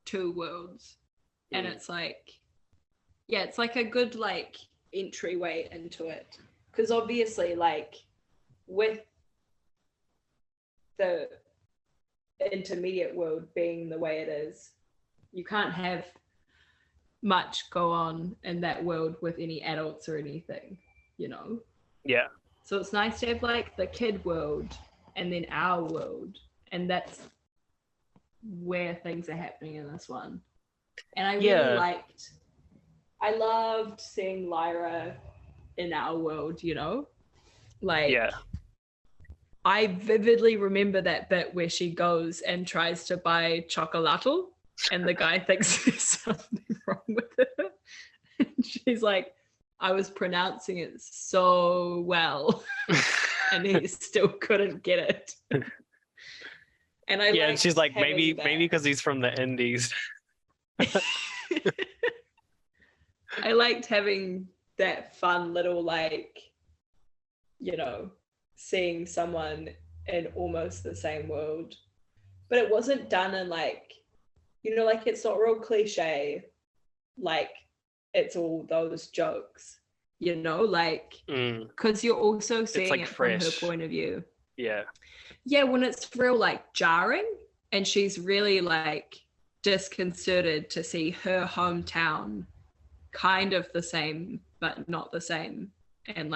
Speaker 3: two worlds. And it's like, yeah, it's like a good like entryway into it. Because obviously, like with the intermediate world being the way it is, you can't have much go on in that world with any adults or anything,
Speaker 4: Yeah.
Speaker 3: So it's nice to have like the kid world and then our world, and that's where things are happening in this one. And I loved seeing Lyra in our world, like I vividly remember that bit where she goes and tries to buy chocolatl and the guy thinks there's something wrong with it. And she's like, I was pronouncing it so well and he still couldn't get it. And
Speaker 4: and she's like, maybe because he's from the Indies.
Speaker 3: I liked having that fun little seeing someone in almost the same world, but it wasn't done in it's not real cliche, like it's all those jokes, because you're also seeing
Speaker 4: like
Speaker 3: it
Speaker 4: fresh
Speaker 3: from her point of view.
Speaker 4: Yeah,
Speaker 3: when it's real like jarring, and she's really like disconcerted to see her hometown kind of the same but not the same, and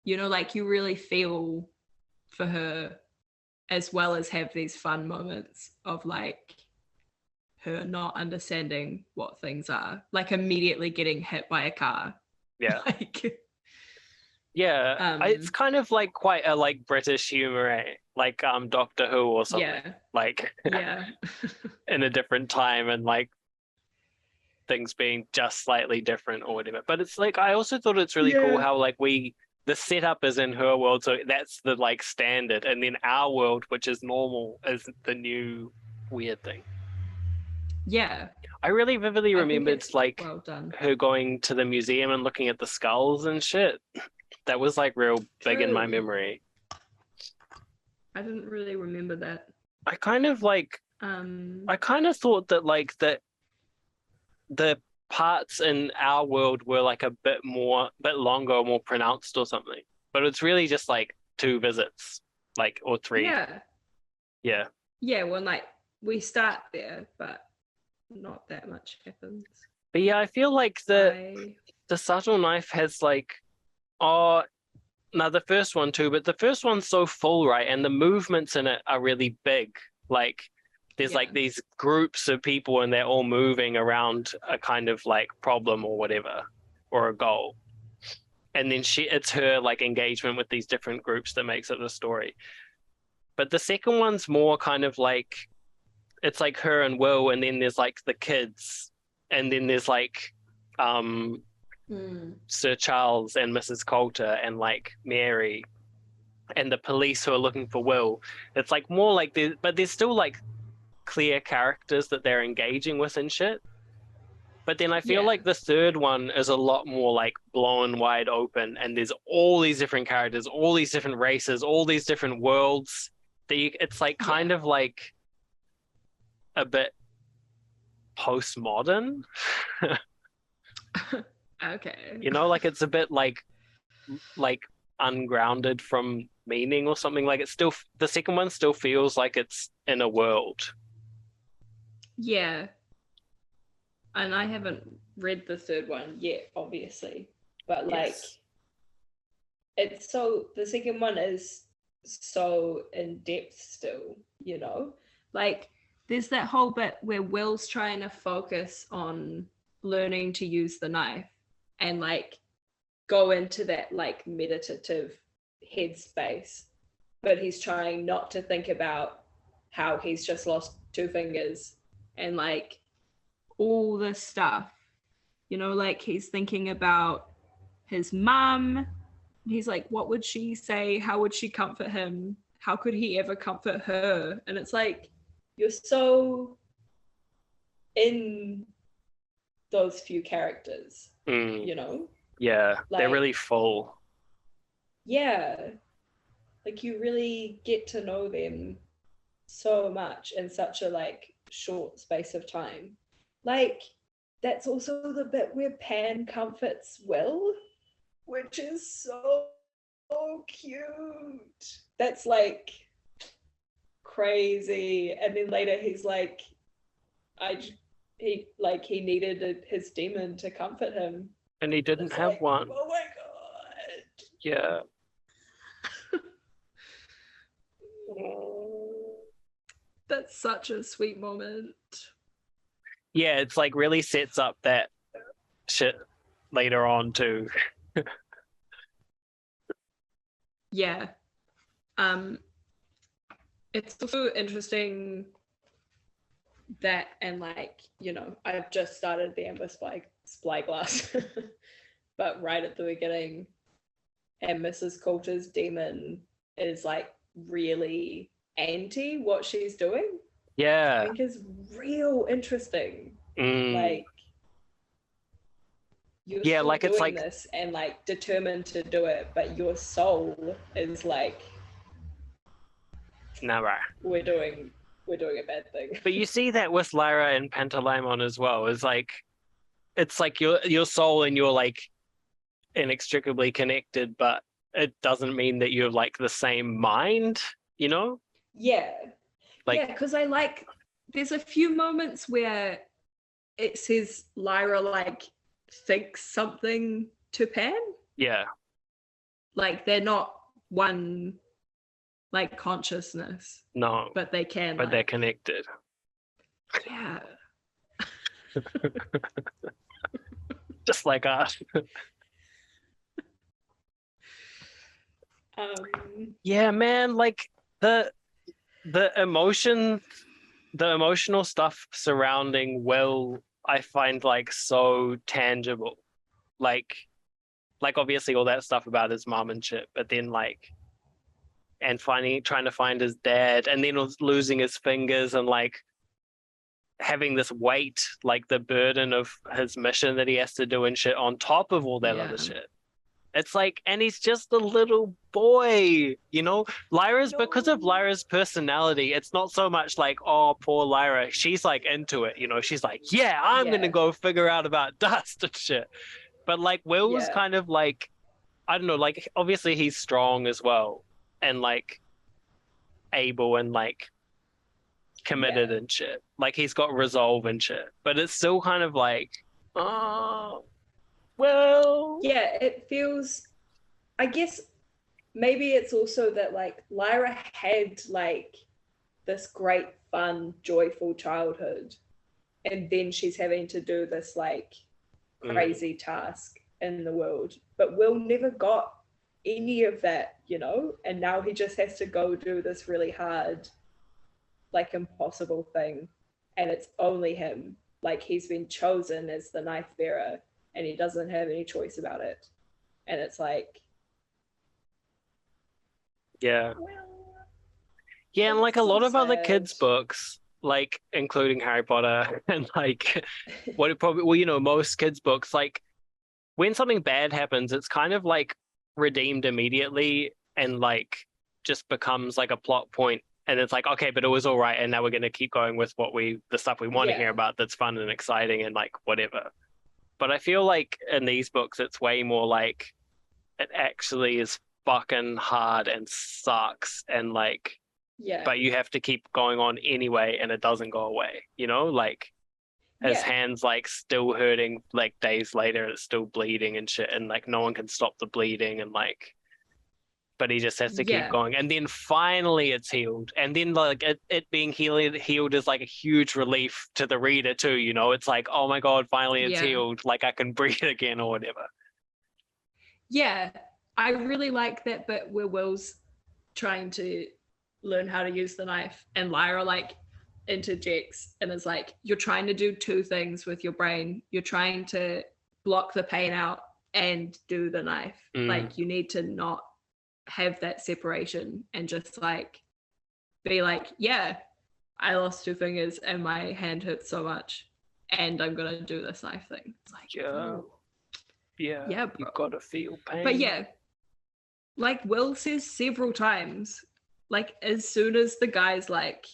Speaker 3: you really feel for her, as well as have these fun moments of like her not understanding what things are, like immediately getting hit by a car.
Speaker 4: It's kind of like quite a like British humor, like Doctor Who or something, in a different time, and like things being just slightly different or whatever. But it's like, I also thought it's really cool how like the setup is in her world, so that's the like standard, and then our world, which is normal, is the new weird thing. I really vividly remember it's like
Speaker 3: well done.
Speaker 4: her going to the museum and looking at the skulls and shit. That was like real big in my memory.
Speaker 3: I didn't really remember that.
Speaker 4: I kind of like I kind of thought that like the parts in our world were like a bit longer or more pronounced or something, but it's really just like 2 visits, like, or 3.
Speaker 3: Well, like we start there, but not that much happens.
Speaker 4: But yeah, I feel like the subtle knife has like, the first one too, but the first one's so full, right? And the movements in it are really big. Like there's like these groups of people and they're all moving around a kind of like problem or whatever, or a goal. And then it's her like engagement with these different groups that makes up the story. But the second one's more kind of like, it's like her and Will, and then there's like the kids, and then there's like Sir Charles and Mrs. Coulter and like Mary and the police who are looking for Will. It's like more like but there's still like clear characters that they're engaging with and shit. But then I feel like the third one is a lot more like blown wide open, and there's all these different characters, all these different races, all these different worlds. It's like kind of like a bit postmodern.
Speaker 3: Okay.
Speaker 4: Like it's a bit like ungrounded from meaning or something. Like it's still, the second one still feels like it's in a world.
Speaker 3: Yeah. And I haven't read the third one yet, obviously. But like the second one is so in depth still, Like there's that whole bit where Will's trying to focus on learning to use the knife and like go into that like meditative headspace, but he's trying not to think about how he's just lost 2 fingers and like all this stuff, you know, like he's thinking about his mum. He's like, what would she say? How would she comfort him? How could he ever comfort her? And it's like, you're so in those few characters, you know?
Speaker 4: Yeah,
Speaker 3: like,
Speaker 4: they're really full.
Speaker 3: Yeah. Like you really get to know them so much in such a like short space of time. Like that's also the bit where Pan comforts Will, which is so cute. That's like crazy. And then later he's like, he needed his demon to comfort him,
Speaker 4: And he didn't have
Speaker 3: like,
Speaker 4: one.
Speaker 3: oh my god.
Speaker 4: Yeah.
Speaker 3: That's such a sweet moment.
Speaker 4: Yeah, it's like really sets up that shit later on too.
Speaker 3: Yeah. It's also interesting that, and like, you know, I've just started the Amber Spyglass, but right at the beginning, and Mrs. Coulter's demon is like really anti what she's doing. I
Speaker 4: Yeah.
Speaker 3: think is real interesting. Like you're
Speaker 4: Yeah,
Speaker 3: still
Speaker 4: like
Speaker 3: doing
Speaker 4: it's like
Speaker 3: this and like determined to do it, but your soul is like,
Speaker 4: no, right.
Speaker 3: we're doing a bad thing.
Speaker 4: But you see that with Lyra and Pantalaimon as well. It's like your soul and you're like inextricably connected, but it doesn't mean that you're like the same mind, you know?
Speaker 3: Yeah.
Speaker 4: Like,
Speaker 3: yeah, because I like, there's a few moments where it says Lyra like thinks something to Pan.
Speaker 4: yeah.
Speaker 3: Like they're not one like consciousness.
Speaker 4: No.
Speaker 3: But they can.
Speaker 4: But
Speaker 3: like,
Speaker 4: they're connected.
Speaker 3: Yeah.
Speaker 4: Just like us. Yeah, man, like the emotional stuff surrounding Will, I find like so tangible. Like obviously all that stuff about his mom and shit, but then like and trying to find his dad, and then losing his fingers, and like having this weight, like the burden of his mission that he has to do and shit on top of all that other shit. It's like, and he's just a little boy, you know? Because of Lyra's personality, it's not so much like, oh, poor Lyra. She's like into it, you know? She's like, yeah, I'm gonna go figure out about dust and shit. But like Will's kind of like, I don't know, like obviously he's strong as well, and like able and like committed and shit. Like he's got resolve and shit. But it's still kind of like, oh, well.
Speaker 3: Yeah, it feels, I guess maybe it's also that like Lyra had like this great fun joyful childhood, and then she's having to do this like crazy task in the world, but Will never got any of that, you know, and now he just has to go do this really hard like impossible thing, and it's only him, like he's been chosen as the knife bearer and he doesn't have any choice about it. And it's like,
Speaker 4: yeah, and like a lot of other kids' books, like including Harry Potter and like what it probably, well, you know, most kids' books, like when something bad happens, it's kind of like redeemed immediately and like just becomes like a plot point, and it's like, okay, but it was all right, and now we're going to keep going with the stuff we want to hear about that's fun and exciting and like whatever. But I feel like in these books it's way more like it actually is fucking hard and sucks, and like but you have to keep going on anyway, and it doesn't go away, you know? Like his hands like still hurting like days later, it's still bleeding and shit, and like no one can stop the bleeding, and like but he just has to keep
Speaker 3: Yeah.
Speaker 4: going. And then finally it's healed. And then like it being healed is like a huge relief to the reader too, you know? It's like, oh my God, finally it's
Speaker 3: Yeah.
Speaker 4: healed. Like I can breathe again or whatever.
Speaker 3: Yeah, I really like that bit where Will's trying to learn how to use the knife and Lyra like interjects and is like, you're trying to do two things with your brain. You're trying to block the pain out and do the knife. Like you need to not have that separation and just like be like, yeah, I lost two fingers and my hand hurts so much and I'm gonna do this knife thing. It's like,
Speaker 4: Yeah.
Speaker 3: oh.
Speaker 4: Yeah,
Speaker 3: Yeah, bro.
Speaker 4: you gotta feel pain.
Speaker 3: But yeah, like Will says several times, like as soon as the guy's like,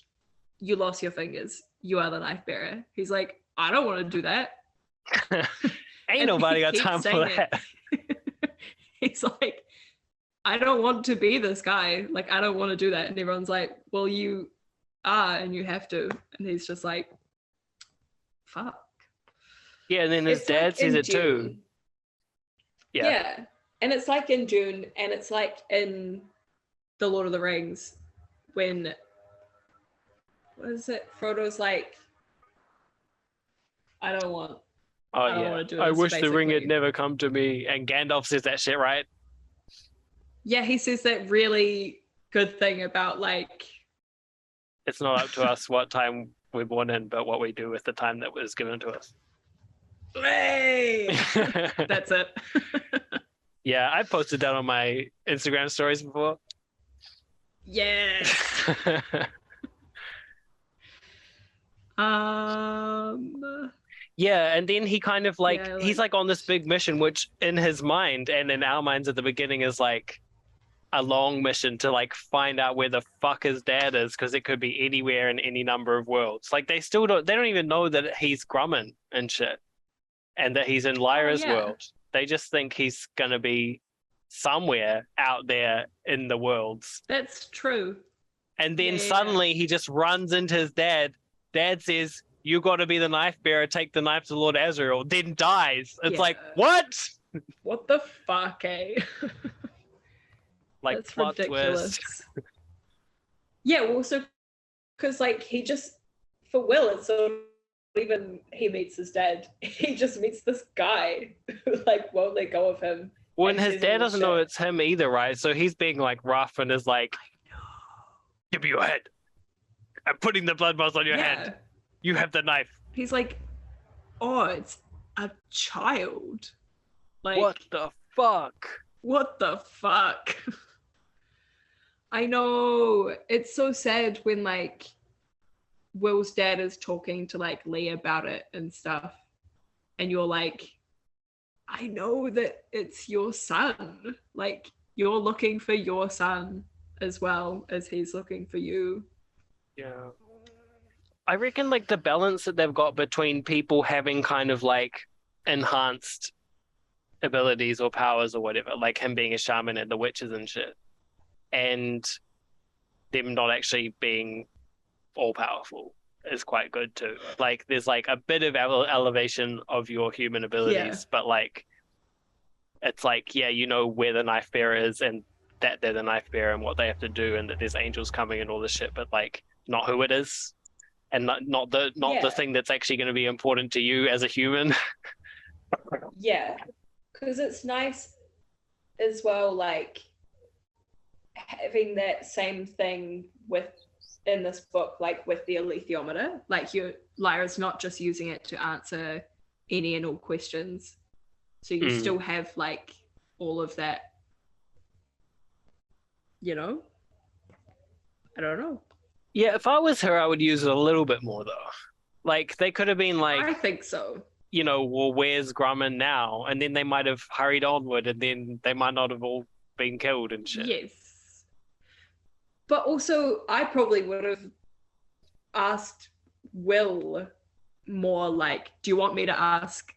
Speaker 3: you lost your fingers, you are the knife bearer. He's like, I don't want to do that.
Speaker 4: Ain't
Speaker 3: And
Speaker 4: nobody
Speaker 3: he
Speaker 4: got
Speaker 3: keeps
Speaker 4: time for
Speaker 3: saying
Speaker 4: that.
Speaker 3: He's like, I don't want to be this guy. Like, I don't want to do that. And everyone's like, well, you are and you have to. And he's just like, fuck.
Speaker 4: Yeah, and then his
Speaker 3: It's
Speaker 4: dad
Speaker 3: like
Speaker 4: says
Speaker 3: in
Speaker 4: it too.
Speaker 3: June.
Speaker 4: Yeah.
Speaker 3: Yeah. And it's like in June and it's like in The Lord of the Rings when, what is it? Frodo's like, I don't want
Speaker 4: Oh
Speaker 3: I don't
Speaker 4: yeah.
Speaker 3: wanna do
Speaker 4: I
Speaker 3: this,
Speaker 4: wish the ring had
Speaker 3: basically.
Speaker 4: never come to me. And Gandalf says that shit, right?
Speaker 3: Yeah, he says that really good thing about like,
Speaker 4: It's not up to us what time we're born in, but what we do with the time that was given to us.
Speaker 3: hey, that's it.
Speaker 4: Yeah, I posted that on my Instagram stories before.
Speaker 3: Yes.
Speaker 4: Yeah, and then he kind of like
Speaker 3: Yeah,
Speaker 4: he's like on this big mission, which in his mind and in our minds at the beginning is like a long mission to like find out where the fuck his dad is, because it could be anywhere in any number of worlds. Like they don't even know that he's Grumman and shit, and that he's in Lyra's
Speaker 3: yeah.
Speaker 4: world. They just think he's gonna be somewhere out there in the worlds.
Speaker 3: That's true.
Speaker 4: And then
Speaker 3: Yeah.
Speaker 4: suddenly he just runs into his dad. Dad says, you got to be the knife bearer, take the knife to Lord Azrael, then dies. It's like,
Speaker 3: Yeah.
Speaker 4: what?
Speaker 3: What the fuck, eh?
Speaker 4: Like,
Speaker 3: That's
Speaker 4: plot
Speaker 3: ridiculous.
Speaker 4: twist.
Speaker 3: Yeah, well, so because like he just for Will, it's so even he meets his dad, he just meets this guy who like won't let go of him.
Speaker 4: Well,
Speaker 3: and
Speaker 4: and his
Speaker 3: says all
Speaker 4: dad
Speaker 3: this
Speaker 4: doesn't know
Speaker 3: shit.
Speaker 4: it's him either, right? So he's being like rough and is like, give me your head. I'm putting the blood mouse on your
Speaker 3: Yeah.
Speaker 4: hand. You have the knife.
Speaker 3: He's like, oh, it's a child. Like,
Speaker 4: What the fuck?
Speaker 3: what the fuck? I know. It's so sad when like Will's dad is talking to like Lee about it and stuff. And you're like, I know that it's your son. Like, you're looking for your son as well as he's looking for you.
Speaker 4: Yeah. I reckon like the balance that they've got between people having kind of like enhanced abilities or powers or whatever, like him being a shaman and the witches and shit, and them not actually being all powerful is quite good too. Like there's like a bit of elevation of your human abilities, but like it's like, yeah, you know where the knife bearer is and that they're the knife bearer and what they have to do and that there's angels coming and all this shit, but like not who it is. And not the thing that's actually going to be important to you as a human.
Speaker 3: Yeah, because it's nice as well, like having that same thing with in this book, like with the alethiometer. Like Lyra's not just using it to answer any and all questions, so you still have like all of that. You know, I don't know.
Speaker 4: Yeah, if I was her, I would use it a little bit more though. Like they could have been like,
Speaker 3: I think so.
Speaker 4: you know, well, where's Grumman now? And then they might have hurried onward, and then they might not have all been killed and shit.
Speaker 3: Yes, but also I probably would have asked Will more like, do you want me to ask?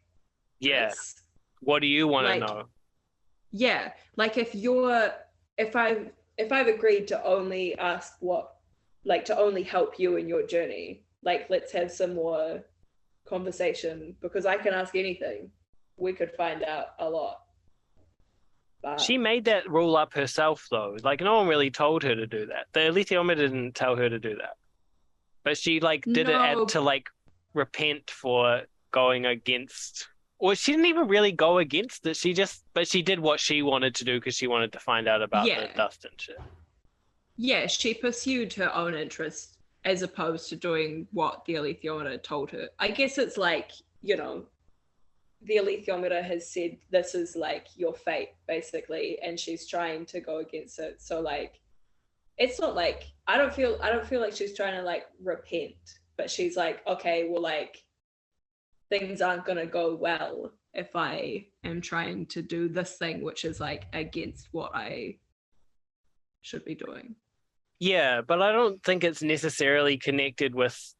Speaker 4: Yeah.
Speaker 3: This?
Speaker 4: What do you want to
Speaker 3: Like,
Speaker 4: know?
Speaker 3: Yeah, like if I've agreed to only ask what, like to only help you in your journey, like let's have some more conversation because I can ask anything. We could find out a lot.
Speaker 1: But
Speaker 4: She made that rule up herself, though. Like, no one really told her to do that. The alethiometer didn't tell her to do that. But she, like, did
Speaker 3: No.
Speaker 4: it to, like, repent for going against... Or she didn't even really go against it. But she did what she wanted to do because she wanted to find out about the
Speaker 3: Yeah.
Speaker 4: dust and shit.
Speaker 3: Yeah, she pursued her own interests as opposed to doing what the alethiometer told her. I guess it's like, the alethiometer has said this is like your fate, basically, and she's trying to go against it. So like, it's not like I don't feel like she's trying to like repent, but she's like, okay, well, like things aren't gonna go well if I am trying to do this thing, which is like against what I should be doing.
Speaker 4: Yeah, but I don't think it's necessarily connected with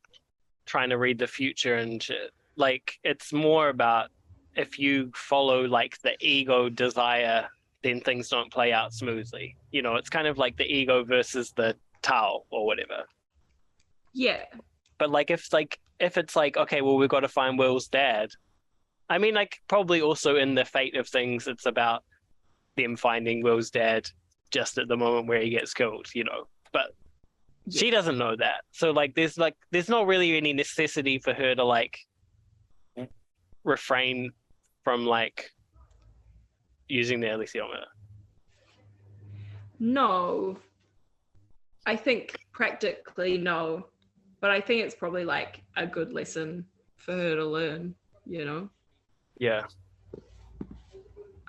Speaker 4: trying to read the future and shit. Like, it's more about if you follow like the ego desire, then things don't play out smoothly. It's kind of like the ego versus the Tao or whatever.
Speaker 3: Yeah.
Speaker 4: But like if it's like, okay, well, we've got to find Will's dad. I mean, like, probably also in the fate of things, it's about them finding Will's dad just at the moment where he gets killed, But she doesn't know that. So like there's not really any necessity for her to like refrain from like using the alethiometer.
Speaker 3: No. I think practically no. But I think it's probably like a good lesson for her to learn,
Speaker 4: Yeah.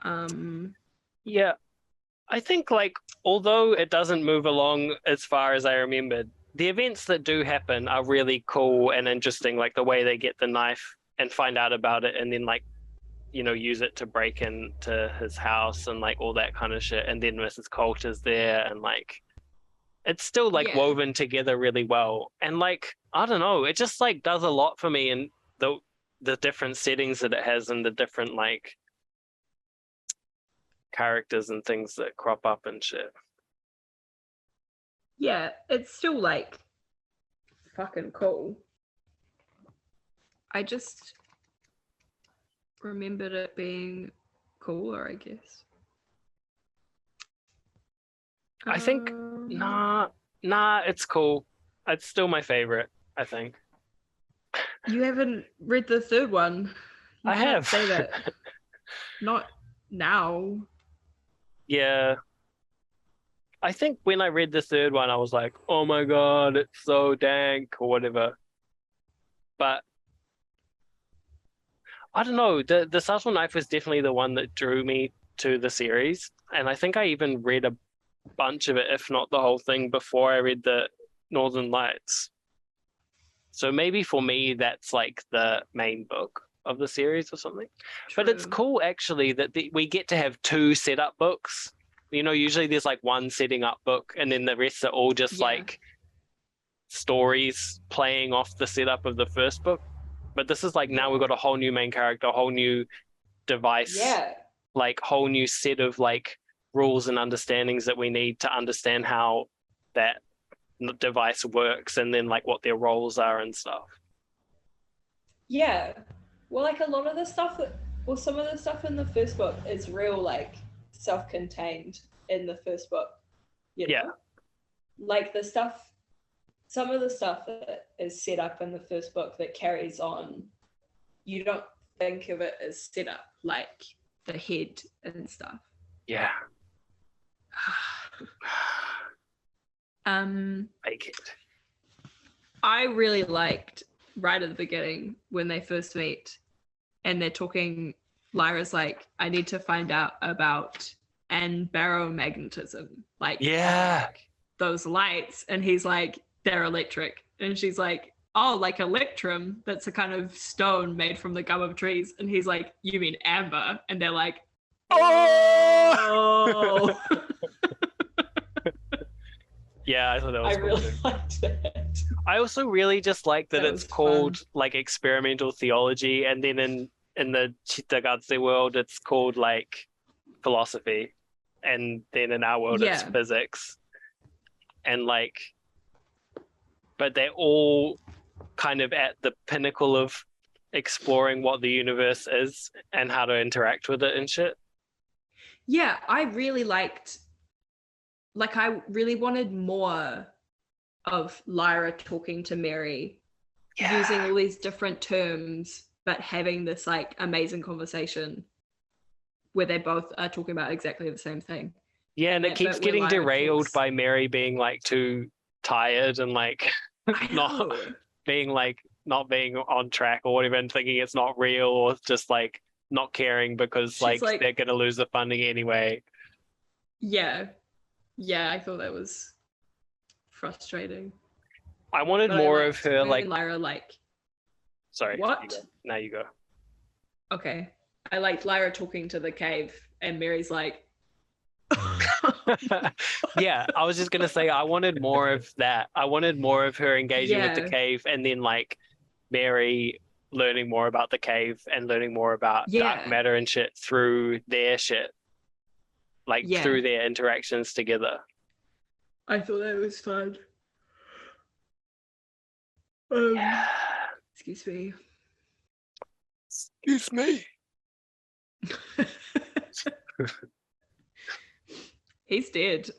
Speaker 3: Um
Speaker 4: Yeah. I think like although it doesn't move along as far as I remembered, the events that do happen are really cool and interesting, like the way they get the knife and find out about it and then like use it to break into his house and like all that kind of shit, and then Mrs. Colt is there and like it's still like woven together really well, and like I don't know, it just like does a lot for me in the different settings that it has and the different like characters and things that crop up and shit.
Speaker 3: Yeah, it's still like fucking cool. I just remembered it being cooler, I guess.
Speaker 4: I think nah, it's cool. It's still my favorite, I think.
Speaker 3: You haven't read the third one. You
Speaker 4: I
Speaker 3: can't
Speaker 4: have.
Speaker 3: say that. Not now.
Speaker 4: Yeah. I think when I read the third one, I was like, oh my God, it's so dank or whatever. But I don't know. The Subtle Knife was definitely the one that drew me to the series. And I think I even read a bunch of it, if not the whole thing, before I read the Northern Lights. So maybe for me, that's like the main book of the series or something.
Speaker 3: True.
Speaker 4: But it's cool, actually, that we get to have two setup books. Usually there's like one setting up book and then the rest are all just like stories playing off the setup of the first book. But this is like now we've got a whole new main character, a whole new device, like whole new set of like rules and understandings that we need to understand how that device works and then like what their roles are and stuff.
Speaker 3: Yeah. Well, like a lot of the stuff some of the stuff in the first book is real like self-contained in the first book.
Speaker 4: Yeah.
Speaker 3: Like some of the stuff that is set up in the first book that carries on, you don't think of it as set up, like the head and stuff.
Speaker 4: Yeah.
Speaker 3: Make it. I really liked right at the beginning when they first meet and they're talking, Lyra's like, I need to find out about baromagnetism, like those lights, and he's like, they're electric, and she's like, oh, like electrum, that's a kind of stone made from the gum of trees, and he's like, you mean amber? And they're like, oh.
Speaker 4: Yeah, I thought that was cool.
Speaker 3: I really liked that.
Speaker 4: I also really just like that it's called
Speaker 3: fun.
Speaker 4: Like experimental theology, and then in the Chitagatse world it's called like philosophy, and then in our world it's physics, and like, but they're all kind of at the pinnacle of exploring what the universe is and how to interact with it and shit.
Speaker 3: Yeah, I really liked, like, I really wanted more of Lyra talking to Mary, using all these different terms, but having this like amazing conversation where they both are talking about exactly the same thing.
Speaker 4: Yeah, and it
Speaker 3: that
Speaker 4: keeps
Speaker 3: bit where
Speaker 4: getting
Speaker 3: Lyra
Speaker 4: derailed
Speaker 3: talks-
Speaker 4: by Mary being like too tired and like
Speaker 3: I
Speaker 4: not
Speaker 3: know.
Speaker 4: being like not being on track or whatever and thinking it's not real or just like not caring because
Speaker 3: She's like,
Speaker 4: they're gonna lose the funding anyway.
Speaker 3: yeah, I thought that was frustrating.
Speaker 4: I wanted
Speaker 3: But I
Speaker 4: more of
Speaker 3: liked
Speaker 4: her
Speaker 3: when Lyra like,
Speaker 4: sorry, you
Speaker 3: what?
Speaker 4: go. Now you go.
Speaker 3: Okay. I liked Lyra talking to the cave and Mary's like,
Speaker 4: Yeah, I was just gonna say I wanted more of that. I wanted more of her engaging with the
Speaker 3: Yeah.
Speaker 4: cave and then like Mary learning more about the cave and learning more about dark
Speaker 3: Yeah.
Speaker 4: matter and shit through their shit. Like
Speaker 3: Yeah.
Speaker 4: through their interactions together.
Speaker 3: I thought that was fun. Excuse me.
Speaker 4: Excuse me.
Speaker 3: He's dead.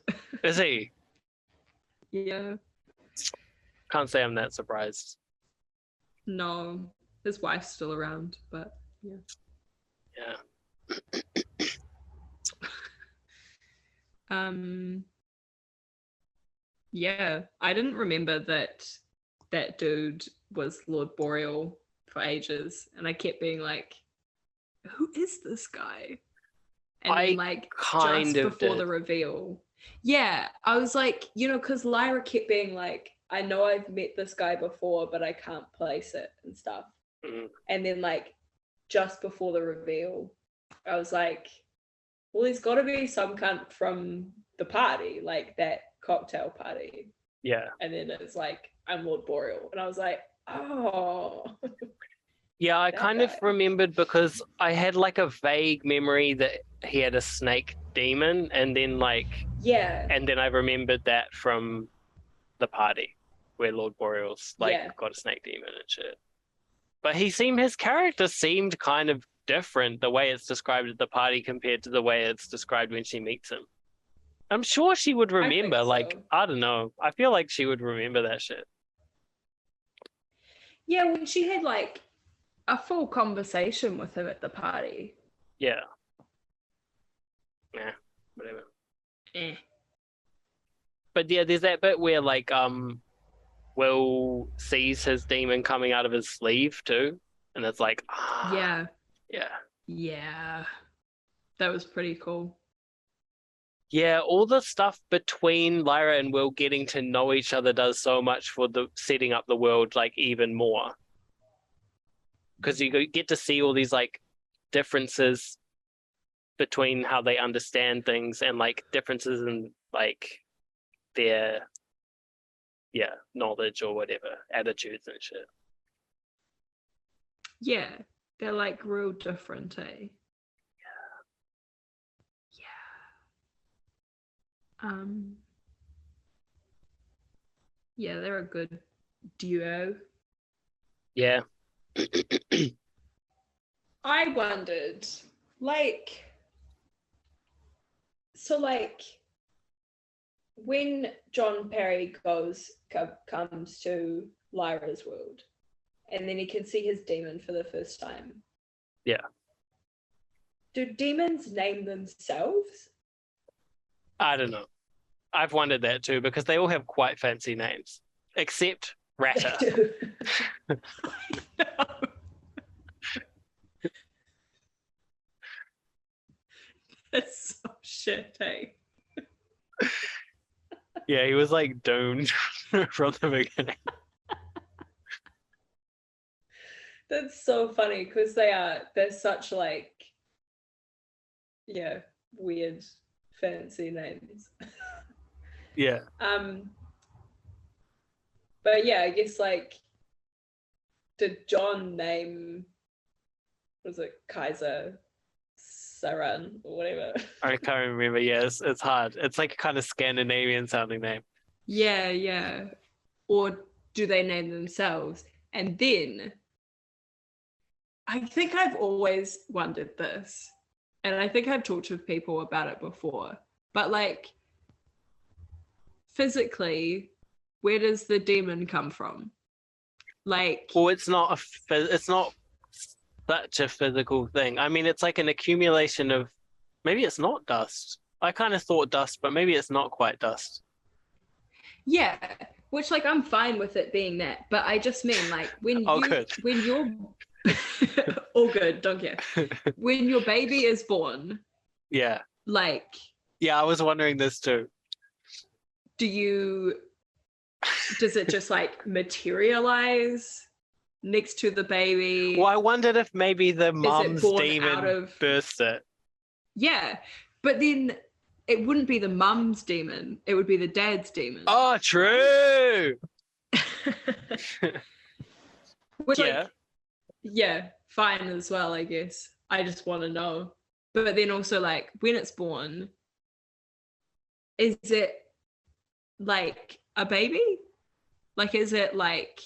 Speaker 4: Is he?
Speaker 3: Yeah.
Speaker 4: Can't say I'm that surprised.
Speaker 3: No. His wife's still around, but yeah.
Speaker 4: Yeah.
Speaker 3: Yeah, I didn't remember that that dude was Lord Boreal for ages, and I kept being like, who is this guy? And
Speaker 4: I
Speaker 3: then like
Speaker 4: kind
Speaker 3: just
Speaker 4: of
Speaker 3: before
Speaker 4: did.
Speaker 3: the reveal, yeah, I was like, you know, because Lyra kept being like, I know I've met this guy before, but I can't place it and stuff.
Speaker 4: Mm.
Speaker 3: And then like just before the reveal, I was like, well, there's got to be some cunt from the party, like that cocktail party.
Speaker 4: Yeah.
Speaker 3: And then it's like, I'm Lord Boreal. And I was like, oh.
Speaker 4: Yeah, I
Speaker 3: That
Speaker 4: kind of
Speaker 3: guy.
Speaker 4: remembered because I had like a vague memory that he had a snake demon and then like
Speaker 3: Yeah.
Speaker 4: and then I remembered that from the party where Lord Boreal's like
Speaker 3: Yeah.
Speaker 4: got a snake demon and shit. But his character seemed kind of different the way it's described at the party compared to the way it's described when she meets him. I'm sure she would
Speaker 3: I think
Speaker 4: remember, like,
Speaker 3: so.
Speaker 4: I don't know. I feel like she would remember that shit.
Speaker 3: Yeah, when she had like a full conversation with him at the party.
Speaker 4: Yeah. Yeah, whatever.
Speaker 3: Eh.
Speaker 4: But yeah, there's that bit where like Will sees his demon coming out of his sleeve too. And it's like,
Speaker 3: Yeah.
Speaker 4: Yeah.
Speaker 3: Yeah. That was pretty cool.
Speaker 4: Yeah, all the stuff between Lyra and Will getting to know each other does so much for the setting up the world like even more. Because you get to see all these like differences between how they understand things and like differences in like their knowledge or whatever, attitudes and shit.
Speaker 3: Yeah. They're like real different, eh? Yeah. Yeah, they're a good duo.
Speaker 4: Yeah.
Speaker 3: I wondered, like, so like when John Perry comes to Lyra's world, and then he can see his demon for the first time.
Speaker 4: Yeah.
Speaker 3: Do demons name themselves?
Speaker 4: I don't know. I've wondered that too because they all have quite fancy names, except Ratter.
Speaker 3: They do. I know. That's so shit, eh?
Speaker 4: Yeah, he was like doomed from the beginning.
Speaker 3: That's so funny because they're such like, yeah, weird fancy names.
Speaker 4: Yeah.
Speaker 3: But yeah, I guess like, did John name, was it Kaiser Saran or whatever?
Speaker 4: I can't remember. Yeah, it's hard. It's like a kind of Scandinavian sounding name.
Speaker 3: Yeah. Or do they name themselves? And then I think I've always wondered this. and I think I've talked to people about it before, but like physically, where does the demon come from? Like,
Speaker 4: Well, it's not such a physical thing. I mean, it's like an accumulation of, maybe it's not dust. I kind of thought dust, but maybe it's not quite dust.
Speaker 3: yeah, which like I'm fine with it being that, but I just mean like when
Speaker 4: Oh,
Speaker 3: you
Speaker 4: good.
Speaker 3: when you're all good, don't care. When your baby is born,
Speaker 4: Yeah.
Speaker 3: like,
Speaker 4: Yeah, I was wondering this too.
Speaker 3: does it just like materialize next to the baby?
Speaker 4: Well, I wondered if maybe the mum's
Speaker 3: born
Speaker 4: demon
Speaker 3: out of-
Speaker 4: burst it.
Speaker 3: Yeah, but then it wouldn't be the mum's demon, it would be the dad's demon.
Speaker 4: Oh, true.
Speaker 3: Which,
Speaker 4: Yeah.
Speaker 3: like, yeah, fine as well, I guess. I just want to know. But then also, like, when it's born, is it like a baby? Like, is it like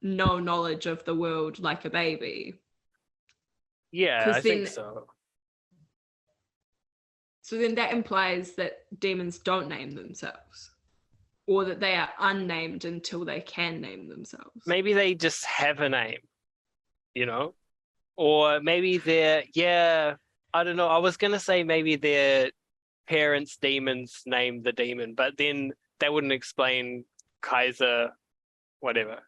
Speaker 3: no knowledge of the world like a baby?
Speaker 4: Yeah,
Speaker 3: 'Cause
Speaker 4: I think
Speaker 3: then-
Speaker 4: so.
Speaker 3: So then that implies that demons don't name themselves, or that they are unnamed until they can name themselves.
Speaker 4: Maybe they just have a name, you know? Or maybe they're, I don't know. I was going to say maybe their parents' demons named the demon, but then that wouldn't explain Kaiser, whatever,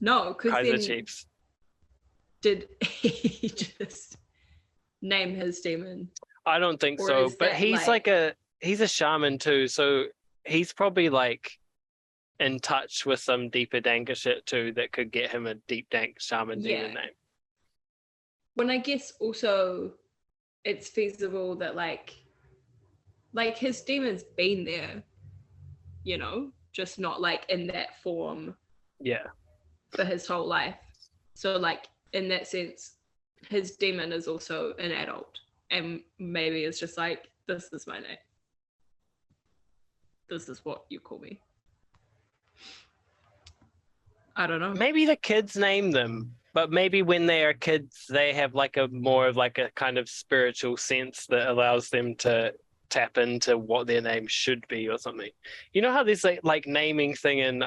Speaker 3: No, because
Speaker 4: Kaiser
Speaker 3: then
Speaker 4: Chiefs.
Speaker 3: did he just name his demon?
Speaker 4: I don't think
Speaker 3: Or
Speaker 4: so,
Speaker 3: is
Speaker 4: but
Speaker 3: that,
Speaker 4: he's
Speaker 3: like-
Speaker 4: he's a shaman too, so he's probably like in touch with some deeper danker shit too that could get him a deep dank shaman demon
Speaker 3: Yeah.
Speaker 4: name.
Speaker 3: When I guess also it's feasible that like his demon's been there, you know, just not like in that form
Speaker 4: Yeah.
Speaker 3: for his whole life. So like in that sense, his demon is also an adult, and maybe it's just like, this is my name. This is what you call me. I don't know.
Speaker 4: Maybe the kids name them, but maybe when they are kids, they have like a more of like a kind of spiritual sense that allows them to tap into what their name should be or something. You know how there's like naming thing in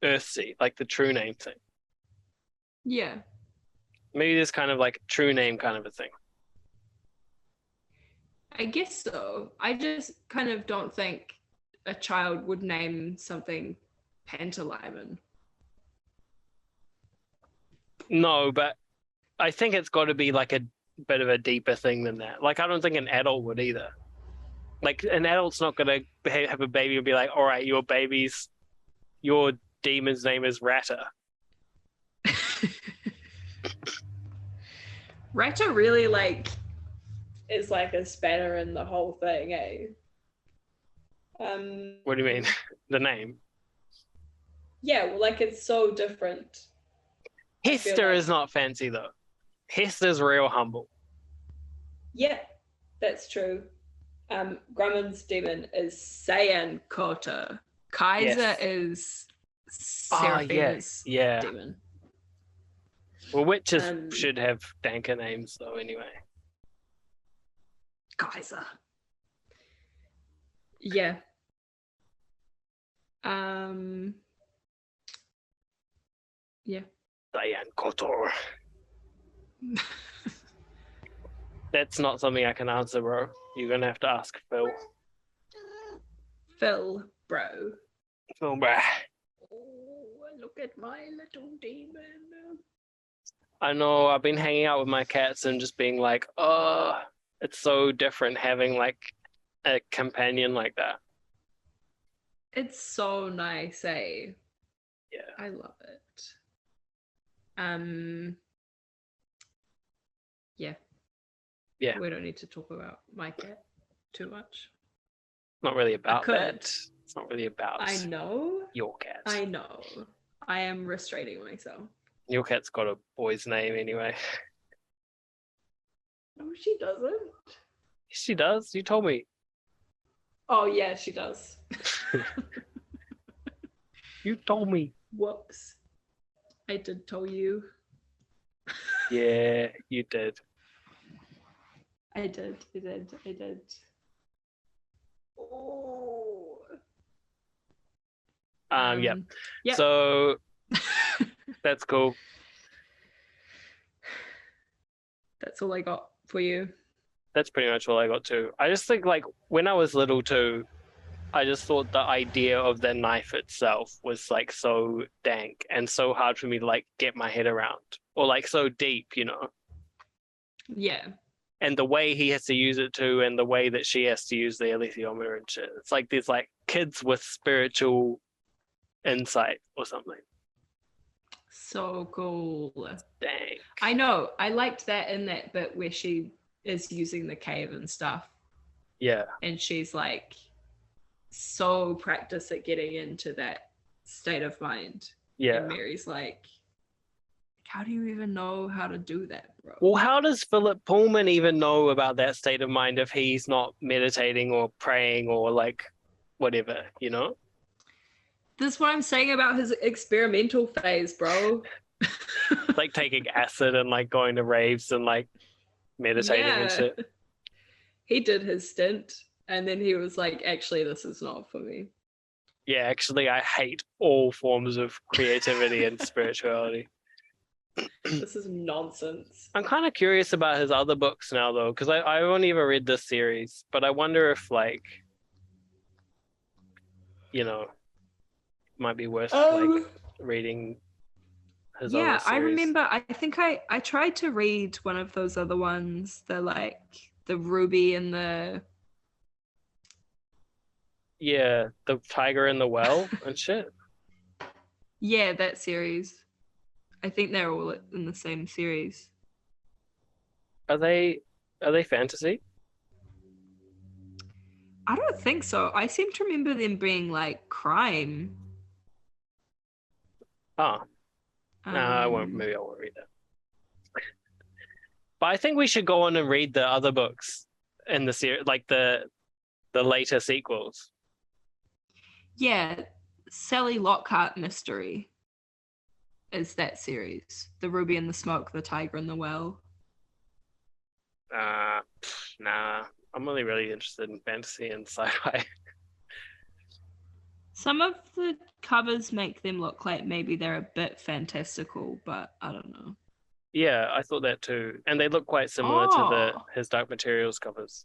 Speaker 4: Earthsea, like the true name thing.
Speaker 3: Yeah.
Speaker 4: Maybe there's kind of like a true name kind of a thing.
Speaker 3: I guess so. I just kind of don't think a child would name something Pantalaimon.
Speaker 4: No, but I think it's got to be like a bit of a deeper thing than that. Like I don't think an adult would either. Like an adult's not going to have a baby and be like, all right, your demon's name is Ratta.
Speaker 3: Ratcha really like is like a spanner in the whole thing, eh?
Speaker 4: What do you mean? The name?
Speaker 3: Yeah, well, like it's so different.
Speaker 4: Hester
Speaker 3: like-
Speaker 4: is not fancy though. Hester's real humble.
Speaker 3: Yeah, that's true. Grumman's demon is Saiyan Kota. Kaiser
Speaker 4: Yes.
Speaker 3: is
Speaker 4: Ah,
Speaker 3: Seraphina's
Speaker 4: yeah.
Speaker 3: demon.
Speaker 4: Well, witches
Speaker 3: Um,
Speaker 4: should have danker names though anyway.
Speaker 3: Kaiser. Yeah. Yeah.
Speaker 4: Diane Kotor. That's not something I can answer, bro. You're gonna have to ask Phil.
Speaker 3: Phil, bro.
Speaker 4: Phil, bruh.
Speaker 3: Oh, look at my little demon.
Speaker 4: I know I've been hanging out with my cats and just being like, oh, it's so different having like a companion like that.
Speaker 3: It's so nice, eh?
Speaker 4: Yeah.
Speaker 3: I love it. Yeah.
Speaker 4: Yeah.
Speaker 3: We don't need to talk about my cat too much.
Speaker 4: Not really about
Speaker 3: could.
Speaker 4: that. It's not really about
Speaker 3: I know.
Speaker 4: your cat.
Speaker 3: I know. I am restraining myself.
Speaker 4: Your cat's got a boy's name anyway.
Speaker 3: No, she doesn't.
Speaker 4: She does. You told me.
Speaker 3: Oh, yeah, she does.
Speaker 4: You told me.
Speaker 3: Whoops. I did tell you.
Speaker 4: Yeah, you did.
Speaker 3: I did. Oh.
Speaker 4: Yeah.
Speaker 3: Yeah.
Speaker 4: So that's cool.
Speaker 3: That's all I got for you.
Speaker 4: That's pretty much all I got too. I just think like when I was little too, I just thought the idea of the knife itself was like so dank and so hard for me to like get my head around, or like so deep, you know.
Speaker 3: Yeah.
Speaker 4: And the way he has to use it too, and the way that she has to use the alethiometer and shit. It's like there's like kids with spiritual insight or something.
Speaker 3: So cool.
Speaker 4: Dang.
Speaker 3: I know. I liked that in that bit where she is using the cave and stuff.
Speaker 4: Yeah.
Speaker 3: And she's like so practiced at getting into that state of mind.
Speaker 4: Yeah.
Speaker 3: And Mary's like, how do you even know how to do that, bro?
Speaker 4: Well, how does Philip Pullman even know about that state of mind if he's not meditating or praying or like whatever, you know?
Speaker 3: This is what I'm saying about his experimental phase, bro.
Speaker 4: Like taking acid and like going to raves and like meditating and shit.
Speaker 3: He did his stint and then he was like, actually, this is not for me.
Speaker 4: Yeah, actually, I hate all forms of creativity and spirituality.
Speaker 3: This is nonsense.
Speaker 4: I'm kind of curious about his other books now, though, because I only ever read this series, but I wonder if, like, you know, it might be worth like reading his other series.
Speaker 3: I remember. I think I tried to read one of those other ones, the Ruby and the
Speaker 4: the Tiger in the Well and shit.
Speaker 3: Yeah, that series. I think they're all in the same series.
Speaker 4: Are they fantasy?
Speaker 3: I don't think so. I seem to remember them being like crime.
Speaker 4: Oh. No, I won't. Maybe I won't read that. But I think we should go on and read the other books in the series, like the later sequels.
Speaker 3: Yeah, Sally Lockhart Mystery is that series. The Ruby and the Smoke, the Tiger and the Well.
Speaker 4: Nah. I'm only really interested in fantasy and sci-fi.
Speaker 3: Some of the covers make them look like maybe they're a bit fantastical, but I don't know.
Speaker 4: Yeah, I thought that too. And they look quite similar to his Dark Materials covers.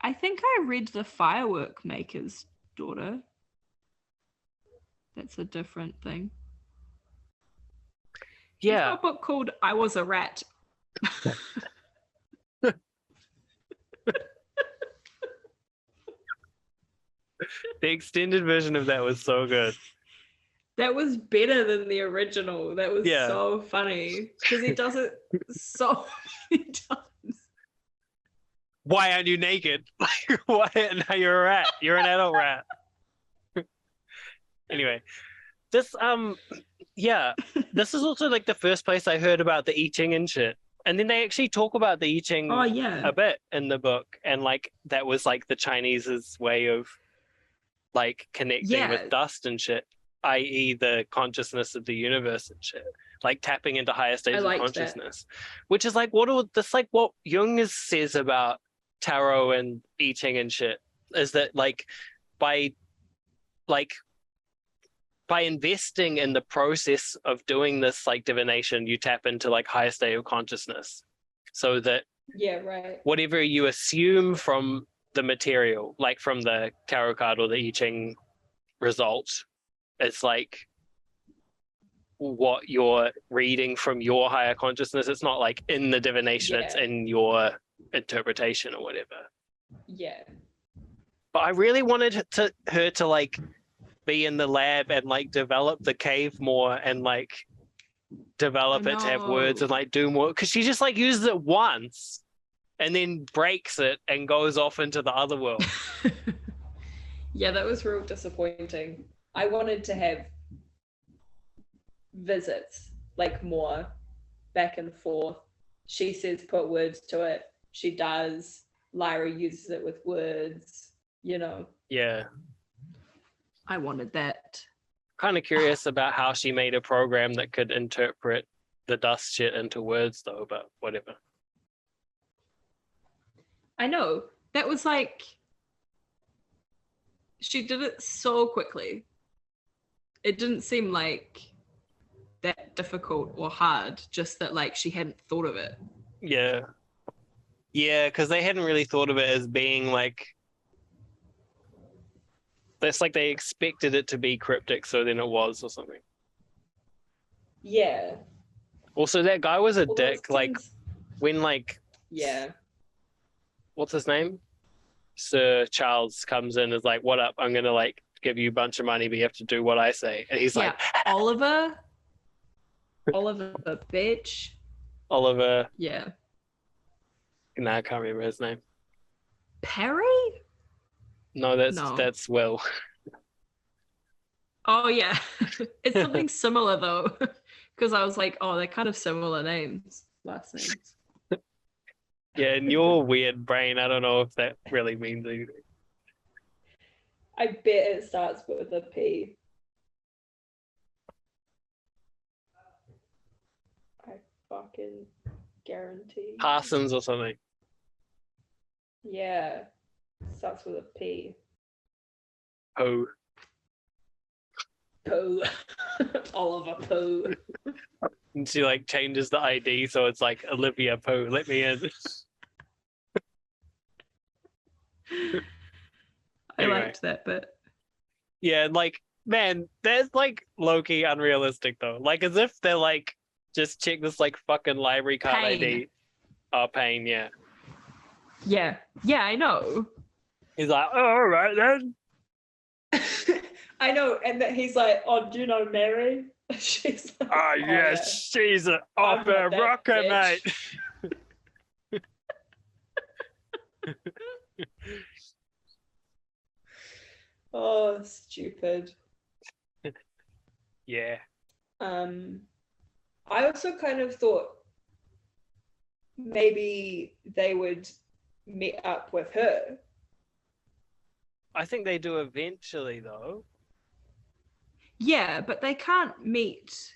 Speaker 3: I think I read The Firework Maker's Daughter. That's a different thing.
Speaker 4: Yeah.
Speaker 3: He's got a book called I Was a Rat.
Speaker 4: The extended version of that was so good.
Speaker 3: That was better than the original. That was so funny because he does it so many times.
Speaker 4: Why aren't you naked? Like, why? Now you're a rat. You're an adult rat. Anyway, this this is also like the first place I heard about the I Ching and shit. And then they actually talk about the I Ching a bit in the book, and like that was like the Chinese's way of like connecting with dust and shit, i.e. the consciousness of the universe and shit, like tapping into higher states of consciousness, which is like what Jung says about tarot and I Ching and shit, is that like by investing in the process of doing this like divination, you tap into like higher state of consciousness, so that whatever you assume from the material, like from the tarot card or the I Ching result, it's like what you're reading from your higher consciousness. It's not like in the divination, it's in your interpretation or whatever.
Speaker 3: Yeah.
Speaker 4: But I really wanted her to like be in the lab and like develop the cave more and like develop it to have words and like do more, because she just like uses it once and then breaks it and goes off into the other world.
Speaker 3: Yeah, that was real disappointing. I wanted to have visits, like more back and forth. She says put words to it. She does. Lyra uses it with words, you know.
Speaker 4: Yeah.
Speaker 3: I wanted that.
Speaker 4: Kind of curious about how she made a program that could interpret the dust shit into words though, but whatever.
Speaker 3: I know. That was like she did it so quickly. It didn't seem like that difficult or hard, just that like she hadn't thought of it.
Speaker 4: Yeah. Yeah, because they hadn't really thought of it as being like it's like they expected it to be cryptic, so then it was or something.
Speaker 3: Yeah.
Speaker 4: Also, that guy was a
Speaker 3: Although it
Speaker 4: dick. Like
Speaker 3: seems-
Speaker 4: when like
Speaker 3: yeah.
Speaker 4: what's his name? Sir Charles comes in is like, "What up? I'm gonna like give you a bunch of money, but you have to do what I say." And he's
Speaker 3: Yeah.
Speaker 4: like,
Speaker 3: Oliver, bitch.
Speaker 4: Oliver.
Speaker 3: Yeah.
Speaker 4: No, I can't remember his name.
Speaker 3: Perry?
Speaker 4: No,
Speaker 3: No.
Speaker 4: that's Will.
Speaker 3: Oh yeah. It's something similar though. Because I was like, oh, they're kind of similar names, last names.
Speaker 4: Yeah, in your weird brain, I don't know if that really means anything.
Speaker 3: I bet it starts with a P. I fucking guarantee.
Speaker 4: Parsons or something.
Speaker 3: Yeah. Starts with a P.
Speaker 4: Oh,
Speaker 3: Pooh. Oliver Pooh.
Speaker 4: and she like changes the ID so it's like Olivia Poe. Let me in.
Speaker 3: I
Speaker 4: Anyway.
Speaker 3: liked that bit.
Speaker 4: Yeah, like man, that's like low-key unrealistic though. Like as if they're like just check this like fucking library card
Speaker 3: Pain.
Speaker 4: ID. Oh, Pain, yeah.
Speaker 3: Yeah. Yeah, I know.
Speaker 4: He's like, oh, all right then.
Speaker 3: I know, and that he's like, "Oh, do you know Mary?" She's like,
Speaker 4: Oh,
Speaker 3: "Oh,
Speaker 4: yes, she's an
Speaker 3: I'm
Speaker 4: upper
Speaker 3: not that
Speaker 4: rocker,
Speaker 3: bitch."
Speaker 4: mate.
Speaker 3: Oh, stupid.
Speaker 4: Yeah.
Speaker 3: I also kind of thought maybe they would meet up with her.
Speaker 4: I think they do eventually though.
Speaker 3: Yeah, but they can't meet